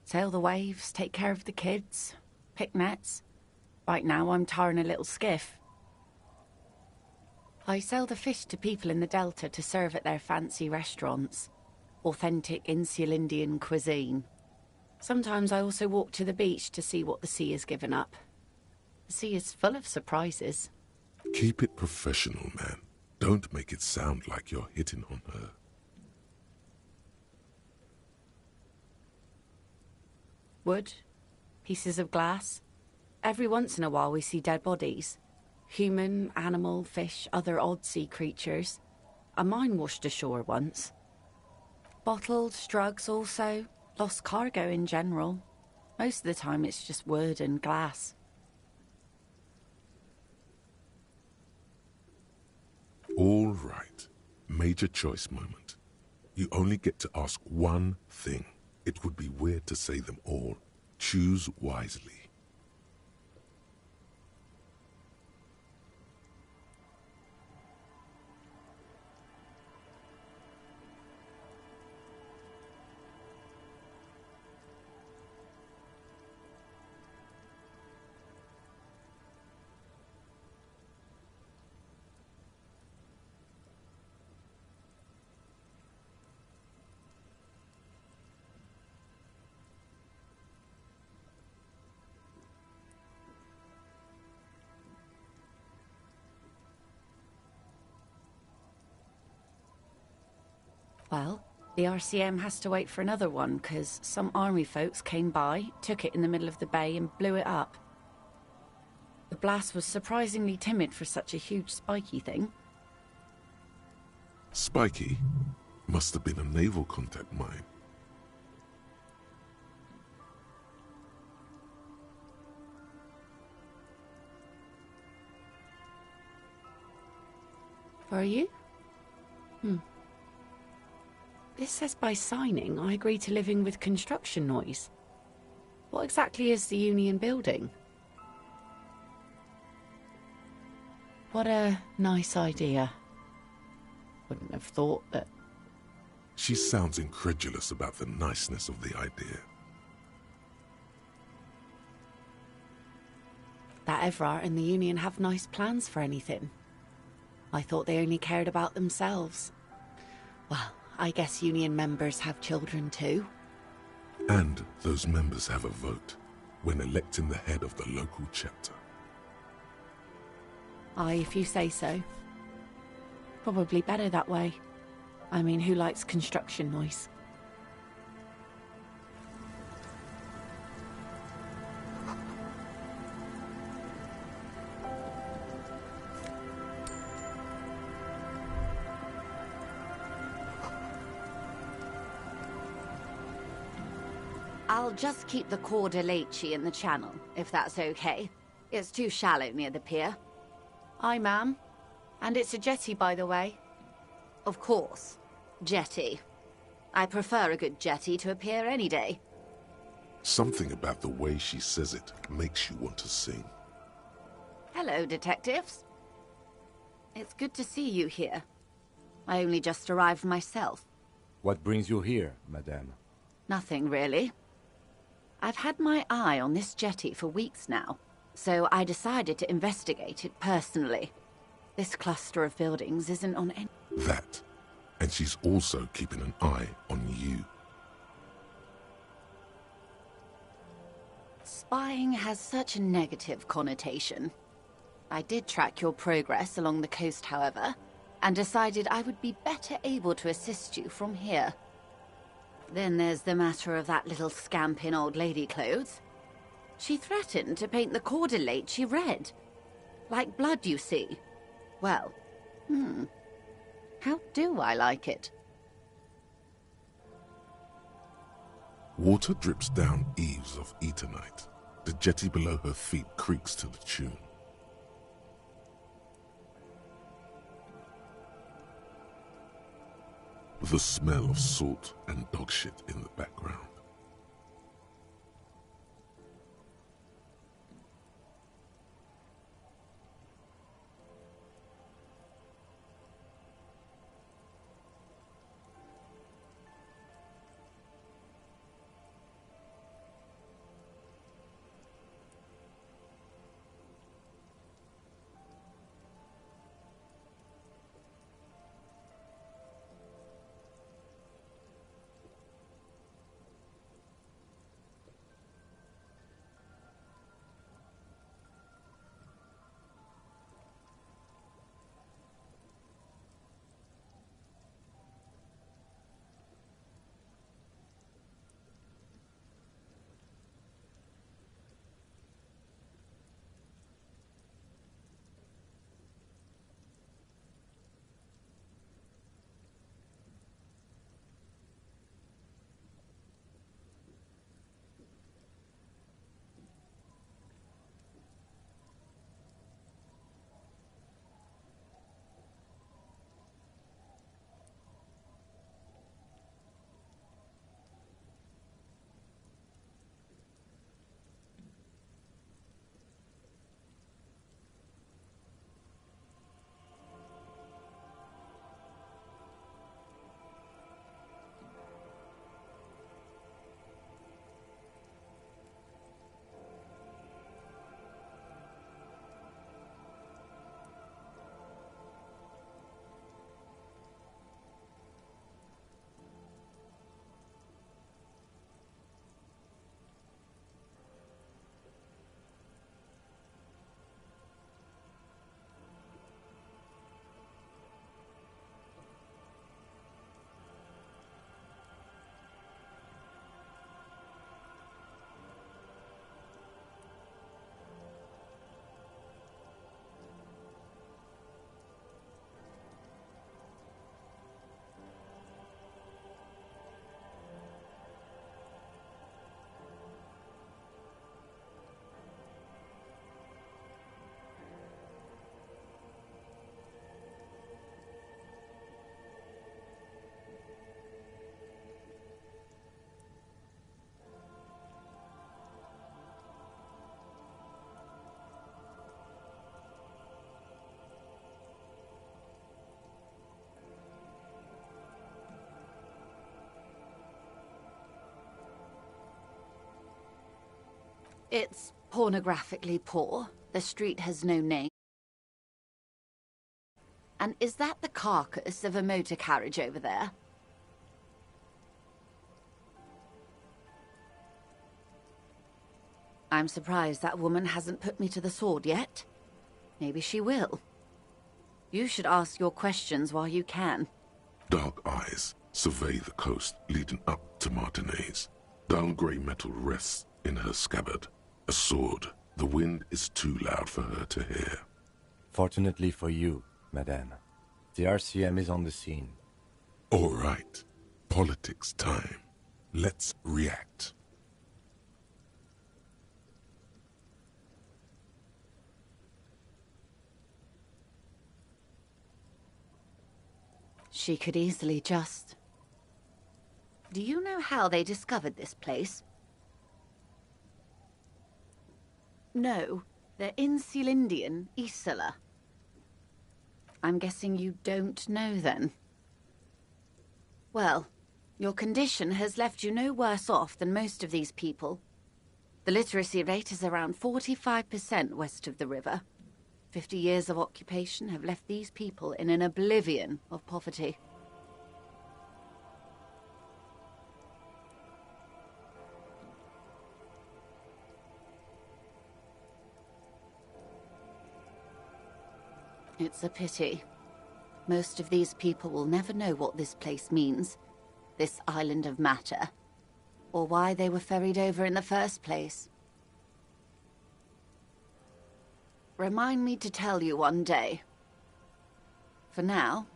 Sail the waves, take care of the kids, pick nets. Right now I'm tarring a little skiff. I sell the fish to people in the Delta to serve at their fancy restaurants. Authentic Insular Indian cuisine. Sometimes I also walk to the beach to see what the sea has given up. The sea is full of surprises. Keep it professional, man. Don't make it sound like you're hitting on her. Wood, pieces of glass. Every once in a while we see dead bodies. Human, animal, fish, other odd sea creatures. A mine washed ashore once. Bottles, drugs also. Lost cargo in general. Most of the time it's just wood and glass. All right. Major choice moment. You only get to ask one thing. It would be weird to say them all. Choose wisely. Well, the RCM has to wait for another one, because some army folks came by, took it in the middle of the bay and blew it up. The blast was surprisingly timid for such a huge spiky thing. Spiky? Must have been a naval contact mine. Are you? This says by signing, I agree to living with construction noise. What exactly is the Union building? What a nice idea. Wouldn't have thought that... She sounds incredulous about the niceness of the idea. That Everard and the Union have nice plans for anything. I thought they only cared about themselves. Well, I guess Union members have children too. And those members have a vote when electing the head of the local chapter. Aye, if you say so. Probably better that way. I mean, who likes construction noise? I'll just keep the corda lacey in the channel, if that's okay. It's too shallow near the pier. Aye, ma'am. And it's a jetty, by the way. Of course. Jetty. I prefer a good jetty to a pier any day. Something about the way she says it makes you want to sing. Hello, detectives. It's good to see you here. I only just arrived myself. What brings you here, madame? Nothing, really. I've had my eye on this jetty for weeks now, so I decided to investigate it personally. This cluster of buildings isn't on any... That. And she's also keeping an eye on you. Spying has such a negative connotation. I did track your progress along the coast, however, and decided I would be better able to assist you from here. Then there's the matter of that little scamp in old lady clothes. She threatened to paint the cordelate she read. Like blood, you see. Well, how do I like it? Water drips down eaves of Eternite. The jetty below her feet creaks to the tune. The smell of salt and dog shit in the background. It's pornographically poor. The street has no name. And is that the carcass of a motor carriage over there? I'm surprised that woman hasn't put me to the sword yet. Maybe she will. You should ask your questions while you can. Dark eyes survey the coast leading up to Martinez. Dull grey metal rests in her scabbard. A sword. The wind is too loud for her to hear. Fortunately for you, madame, the RCM is on the scene. All right. Politics time. Let's react. She could easily just... Do you know how they discovered this place? No, they're in Celindian, Isla. I'm guessing you don't know then. Well, your condition has left you no worse off than most of these people. The literacy rate is around 45% west of the river. 50 years of occupation have left these people in an oblivion of poverty. It's a pity. Most of these people will never know what this place means, this island of matter, or why they were ferried over in the first place. Remind me to tell you one day. For now,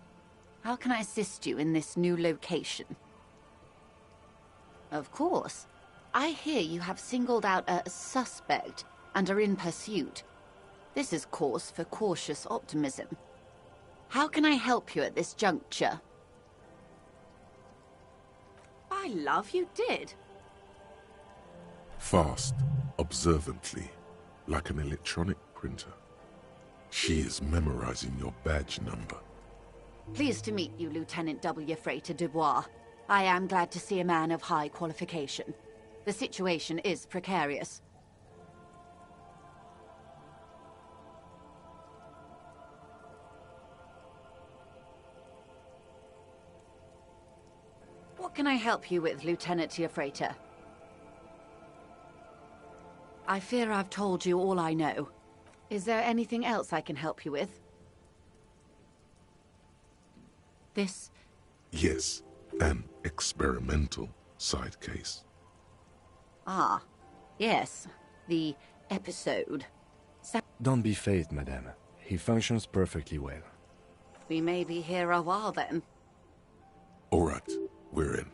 how can I assist you in this new location? Of course. I hear you have singled out a suspect and are in pursuit. This is cause for cautious optimism. How can I help you at this juncture? I love you did. Fast, observantly, like an electronic printer. She is memorizing your badge number. Pleased to meet you, Lieutenant W. Freighter Dubois. I am glad to see a man of high qualification. The situation is precarious. What can I help you with, Lieutenant Freighter? I fear I've told you all I know. Is there anything else I can help you with? This? Yes, an experimental side case. Ah, yes. The episode. Don't be phased, madame. He functions perfectly well. We may be here a while then. All right, we're in.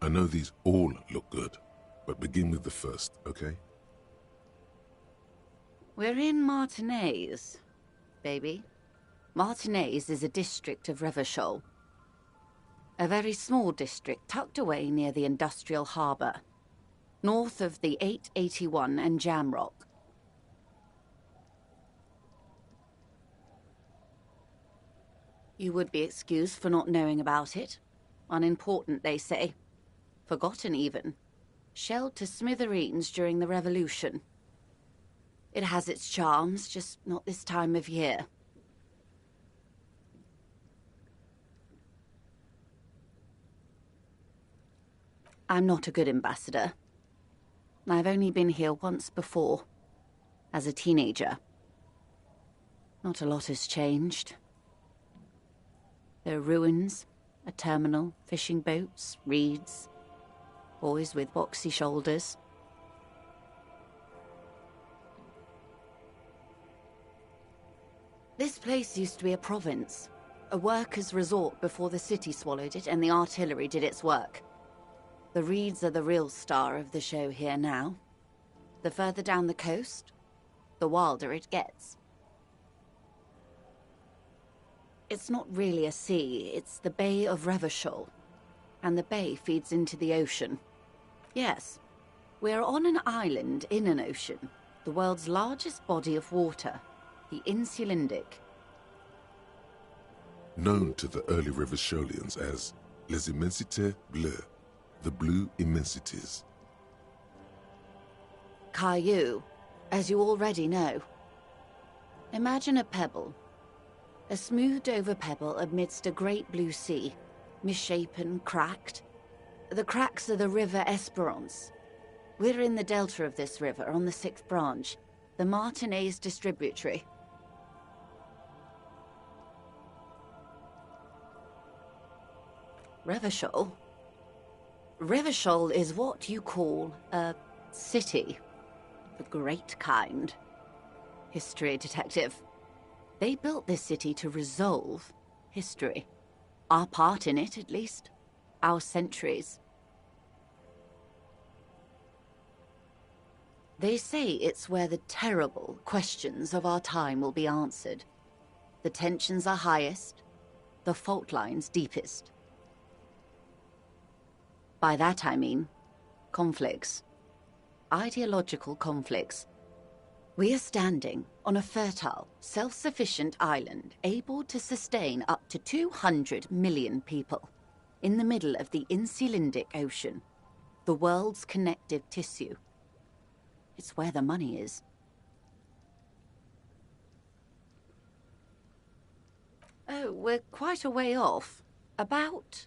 I know these all look good, but begin with the first, okay? We're in Martinez, baby. Martinez is a district of Revachol. A very small district tucked away near the industrial harbour, north of the 881 and Jamrock. You would be excused for not knowing about it. Unimportant, they say. Forgotten, even. Shelled to smithereens during the Revolution. It has its charms, just not this time of year. I'm not a good ambassador. I've only been here once before, as a teenager. Not a lot has changed. There are ruins, a terminal, fishing boats, reeds, boys with boxy shoulders. This place used to be a province, a workers' resort before the city swallowed it and the artillery did its work. The reeds are the real star of the show here now. The further down the coast, the wilder it gets. It's not really a sea, it's the Bay of Revachol, and the bay feeds into the ocean. Yes, we're on an island in an ocean, the world's largest body of water, the Insulindic. Known to the early Revacholians as Les Immensités Bleues, the Blue Immensities. Caillou, as you already know. Imagine a pebble. A smoothed-over pebble amidst a great blue sea, misshapen, cracked. The cracks are the River Esperance. We're in the delta of this river, on the 6th branch, the Martinez distributary. Revachol? Revachol is what you call a city. The great kind. History detective. They built this city to resolve history. Our part in it, at least. Our centuries. They say it's where the terrible questions of our time will be answered. The tensions are highest, the fault lines deepest. By that I mean conflicts. Ideological conflicts. We are standing on a fertile, self-sufficient island able to sustain up to 200 million people in the middle of the Insulindic Ocean, the world's connective tissue. It's where the money is. Oh, we're quite a way off. About...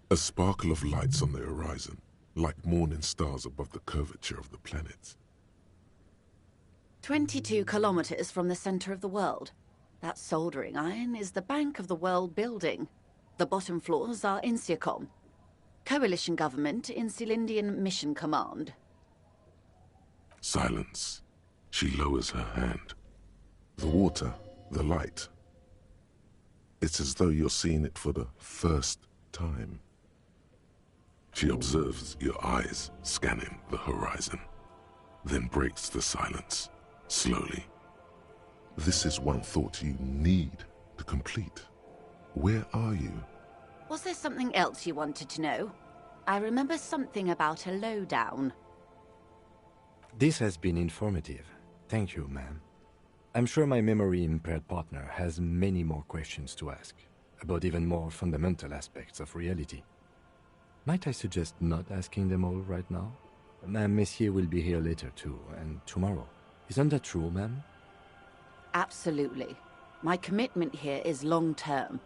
A sparkle of lights on the horizon, like morning stars above the curvature of the planets. 22 kilometers from the center of the world. That soldering iron is the Bank of the World building. The bottom floors are Insiacom. Coalition government, Insulindian Mission Command. Silence. She lowers her hand. The water, the light. It's as though you're seeing it for the first time. She observes your eyes scanning the horizon, then breaks the silence, slowly. This is one thought you need to complete. Where are you? Was there something else you wanted to know? I remember something about a lowdown. This has been informative. Thank you, ma'am. I'm sure my memory-impaired partner has many more questions to ask, about even more fundamental aspects of reality. Might I suggest not asking them all right now? Ma'am, Messier will be here later too, and tomorrow. Isn't that true, ma'am? Absolutely. My commitment here is long-term.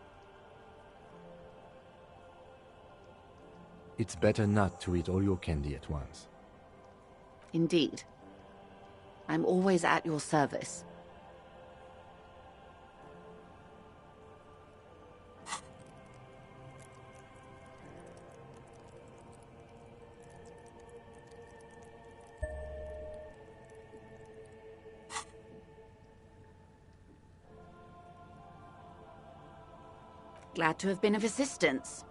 It's better not to eat all your candy at once. Indeed. I'm always at your service. Glad to have been of assistance.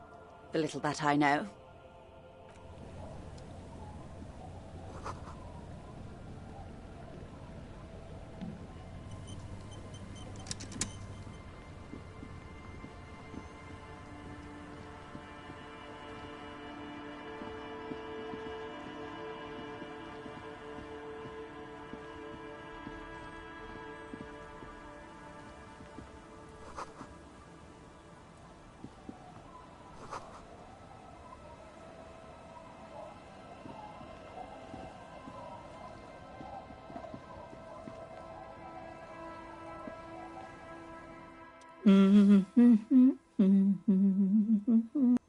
The little that I know.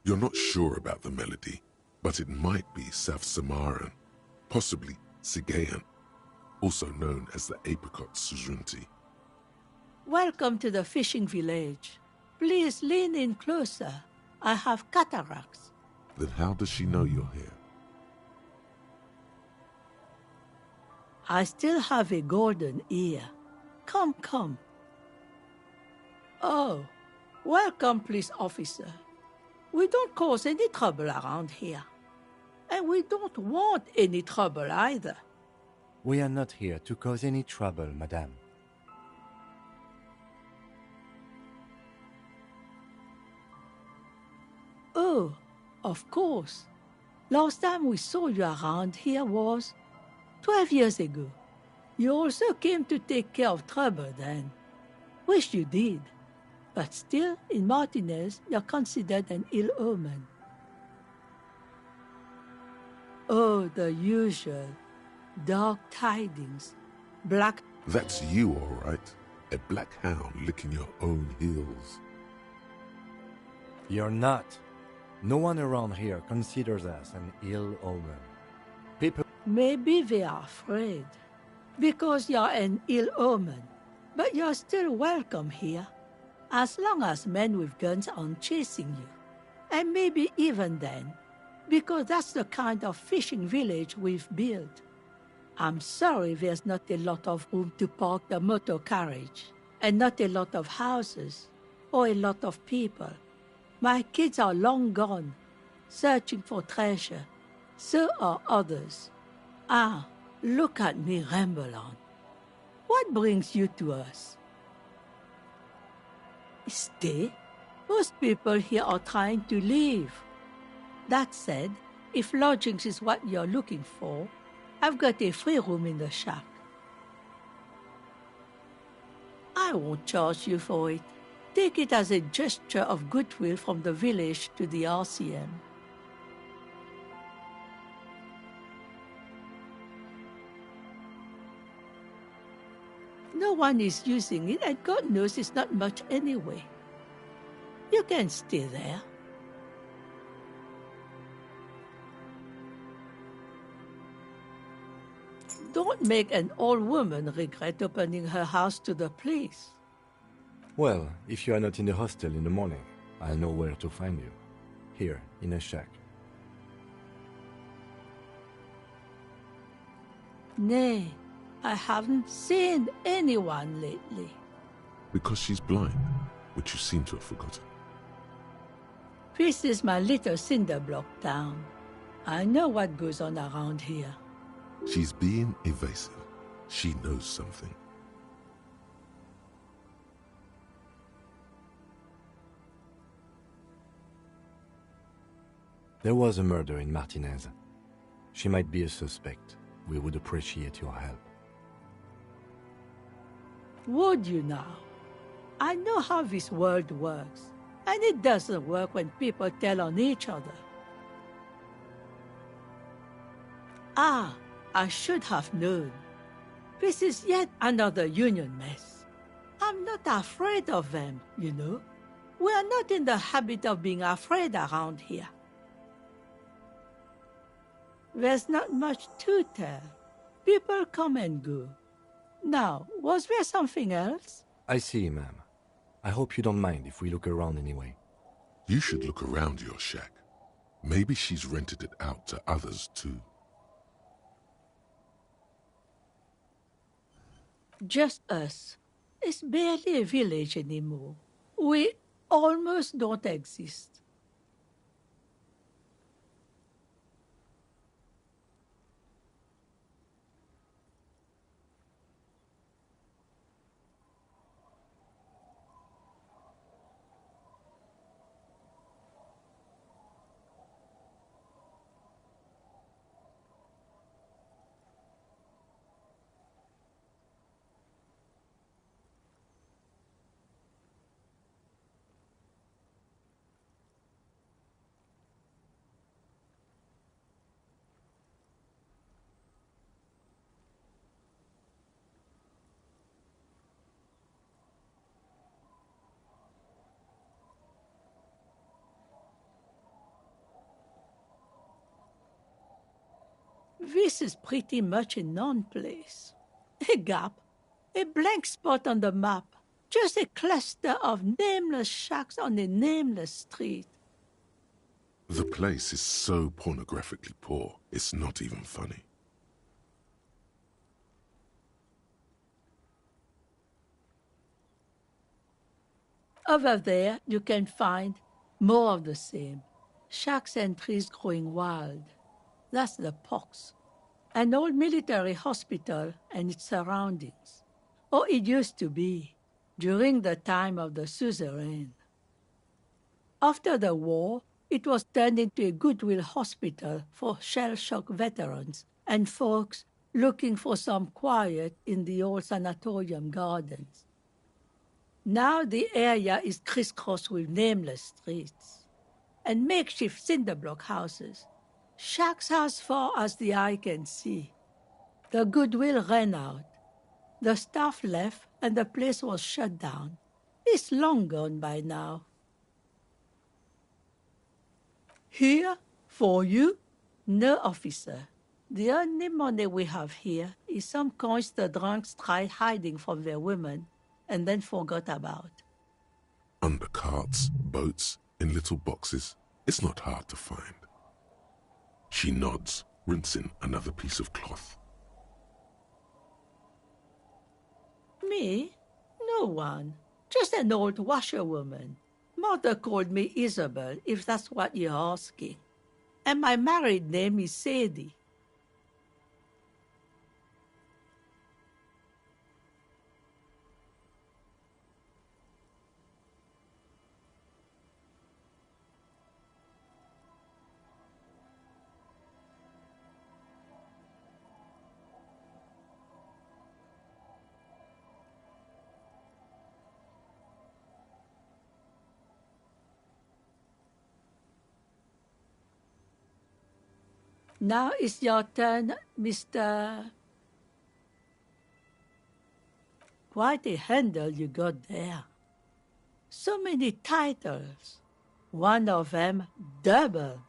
You're not sure about the melody, but it might be South Samaran, possibly Sigayan, also known as the apricot sujunti. Welcome to the fishing village. Please lean in closer. I have cataracts. Then how does she know you're here? I still have a golden ear. Come, come. Oh, welcome, police officer. We don't cause any trouble around here. And we don't want any trouble either. We are not here to cause any trouble, madame. Oh, of course. Last time we saw you around here was 12 years ago. You also came to take care of trouble then. Wish you did. But still, in Martinez, you're considered an ill omen. Oh, the usual. Dark tidings. Black... That's you, all right. A black hound licking your own heels. You're not. No one around here considers us an ill omen. People... Maybe they are afraid. Because you're an ill omen. But you're still welcome here. As long as men with guns aren't chasing you. And maybe even then. Because that's the kind of fishing village we've built. I'm sorry there's not a lot of room to park the motor carriage. And not a lot of houses. Or a lot of people. My kids are long gone. Searching for treasure. So are others. Ah, look at me ramble on. What brings you to us? Stay? Most people here are trying to leave. That said, if lodgings is what you're looking for, I've got a free room in the shack. I won't charge you for it. Take it as a gesture of goodwill from the village to the RCM. No one is using it, and God knows it's not much anyway. You can stay there. Don't make an old woman regret opening her house to the police. Well, if you are not in the hostel in the morning, I'll know where to find you. Here, in a shack. Nay, I haven't seen anyone lately. Because she's blind, which you seem to have forgotten. This is my little cinder block town. I know what goes on around here. She's being evasive. She knows something. There was a murder in Martinez. She might be a suspect. We would appreciate your help. Would you now? I know how this world works, and it doesn't work when people tell on each other. Ah, I should have known. This is yet another union mess. I'm not afraid of them, you know. We are not in the habit of being afraid around here. There's not much to tell. People come and go. Now, was there something else? I see, ma'am. I hope you don't mind if we look around anyway. You should look around your shack. Maybe she's rented it out to others too. Just us. It's barely a village anymore. We almost don't exist. This is pretty much a non-place. A gap, a blank spot on the map, just a cluster of nameless shacks on a nameless street. The place is so pornographically poor, it's not even funny. Over there, you can find more of the same. Shacks and trees growing wild. That's the pox. An old military hospital and its surroundings. Or it used to be, during the time of the suzerain. After the war, it was turned into a goodwill hospital for shell-shock veterans and folks looking for some quiet in the old sanatorium gardens. Now the area is crisscrossed with nameless streets and makeshift cinder block houses. Shacks as far as the eye can see. The goodwill ran out. The staff left and the place was shut down. It's long gone by now. Here, for you, no officer. The only money we have here is some coins the drunks tried hiding from their women and then forgot about. Under carts, boats, in little boxes, it's not hard to find. She nods, rinsing another piece of cloth. Me? No one. Just an old washerwoman. Mother called me Isabel, if that's what you're asking. And my married name is Sadie. Now it's your turn, Mr. Quite a handle you got there. So many titles. One of them double.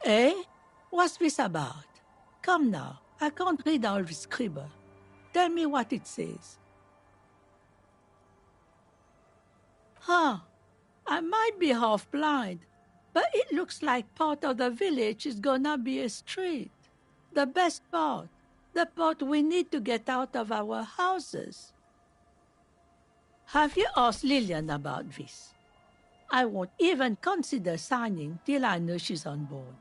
Eh? What's this about? Come now, I can't read all this scribble. Tell me what it says. Huh, I might be half blind, but it looks like part of the village is gonna be a street. The best part, the part we need to get out of our houses. Have you asked Lillian about this? I won't even consider signing till I know she's on board.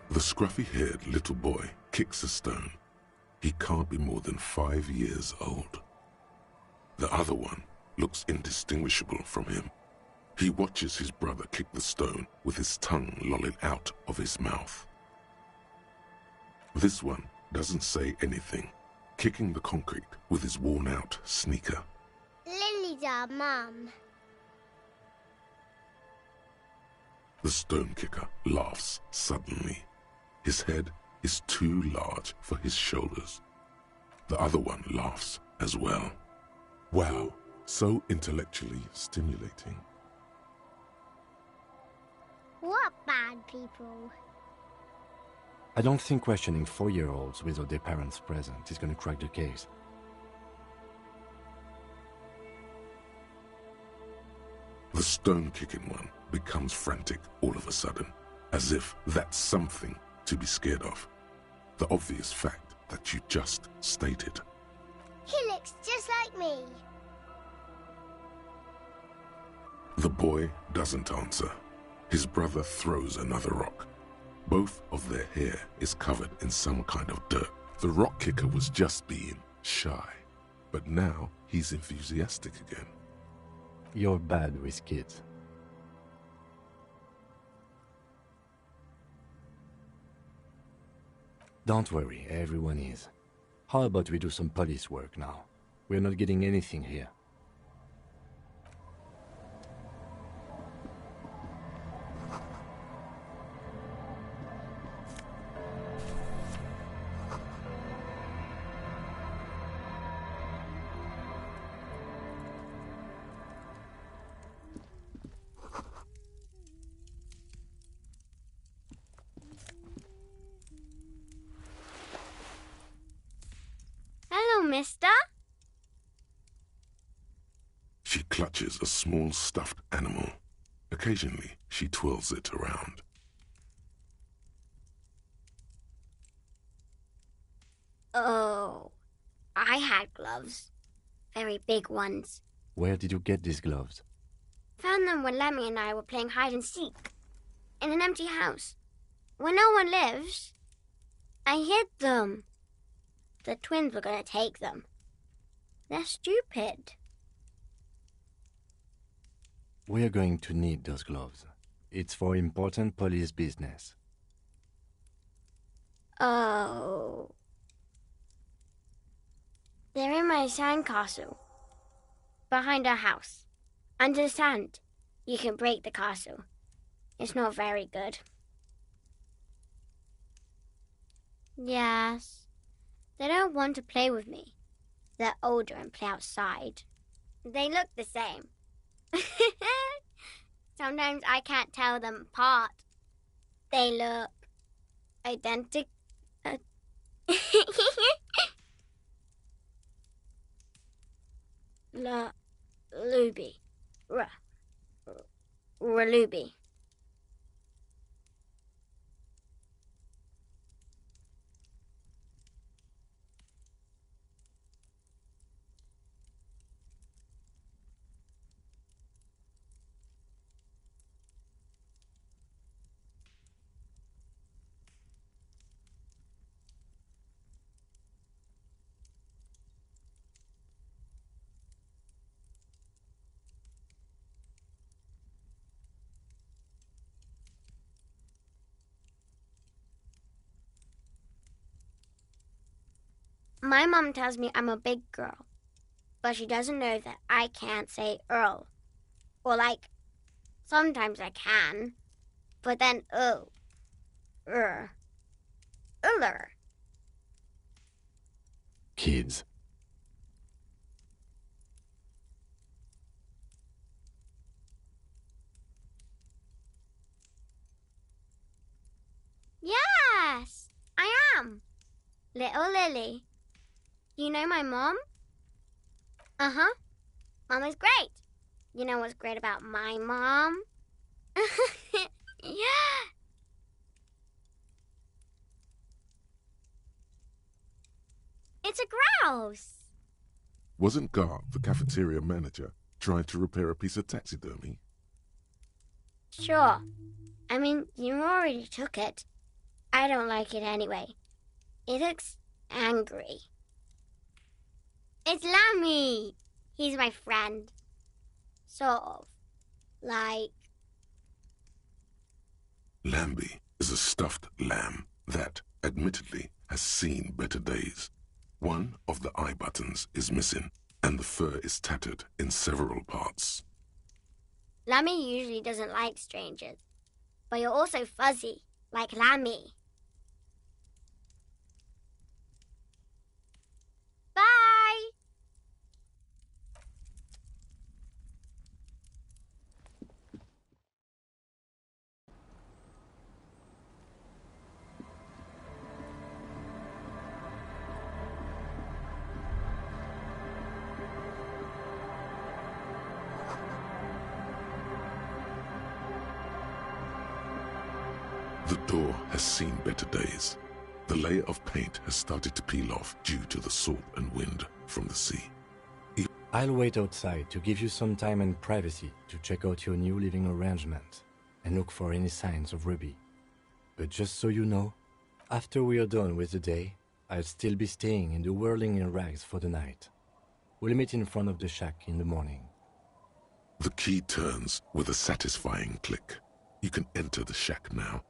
The scruffy-haired little boy kicks a stone. He can't be more than 5 years old. The other one looks indistinguishable from him. He watches his brother kick the stone with his tongue lolling out of his mouth. This one doesn't say anything, kicking the concrete with his worn-out sneaker. Lily's our mum. The stone kicker laughs suddenly. His head is too large for his shoulders. The other one laughs as well. Wow, so intellectually stimulating. What bad people? I don't think questioning 4-year-olds without their parents present is going to crack the case. The stone-kicking one becomes frantic all of a sudden, as if that's something to be scared of. The obvious fact that you just stated. He looks just like me. The boy doesn't answer. His brother throws another rock. Both of their hair is covered in some kind of dirt. The rock kicker was just being shy, but now he's enthusiastic again. You're bad with kids. Don't worry, everyone is. How about we do some police work now? We're not getting anything here. Mister? She clutches a small stuffed animal. Occasionally, she twirls it around. Oh, I had gloves. Very big ones. Where did you get these gloves? Found them when Lemmy and I were playing hide and seek. In an empty house. Where no one lives. I hid them. The twins were going to take them. They're stupid. We're going to need those gloves. It's for important police business. Oh. They're in my sandcastle. Behind our house. Under the sand. You can break the castle. It's not very good. Yes. They don't want to play with me. They're older and play outside. They look the same. Sometimes I can't tell them apart. They look identical. Luby. Raluby. My mom tells me I'm a big girl, but she doesn't know that I can't say Earl. Or sometimes I can, but then Uller. Kids. Yes, I am. Little Lily. You know my mom? Uh-huh. Mom is great. You know what's great about my mom? Yeah. It's a grouse. Wasn't Gar, the cafeteria manager, trying to repair a piece of taxidermy? Sure. I mean, you already took it. I don't like it anyway. It looks angry. It's Lammy. He's my friend. Sort of. Lambie is a stuffed lamb that, admittedly, has seen better days. One of the eye buttons is missing, and the fur is tattered in several parts. Lammy usually doesn't like strangers. But you're also fuzzy, like Lammy. Bye! The door has seen better days. The layer of paint has started to peel off due to the salt and wind from the sea. I'll wait outside to give you some time and privacy to check out your new living arrangement and look for any signs of Ruby. But just so you know, after we are done with the day, I'll still be staying in the whirling in rags for the night. We'll meet in front of the shack in the morning. The key turns with a satisfying click. You can enter the shack now.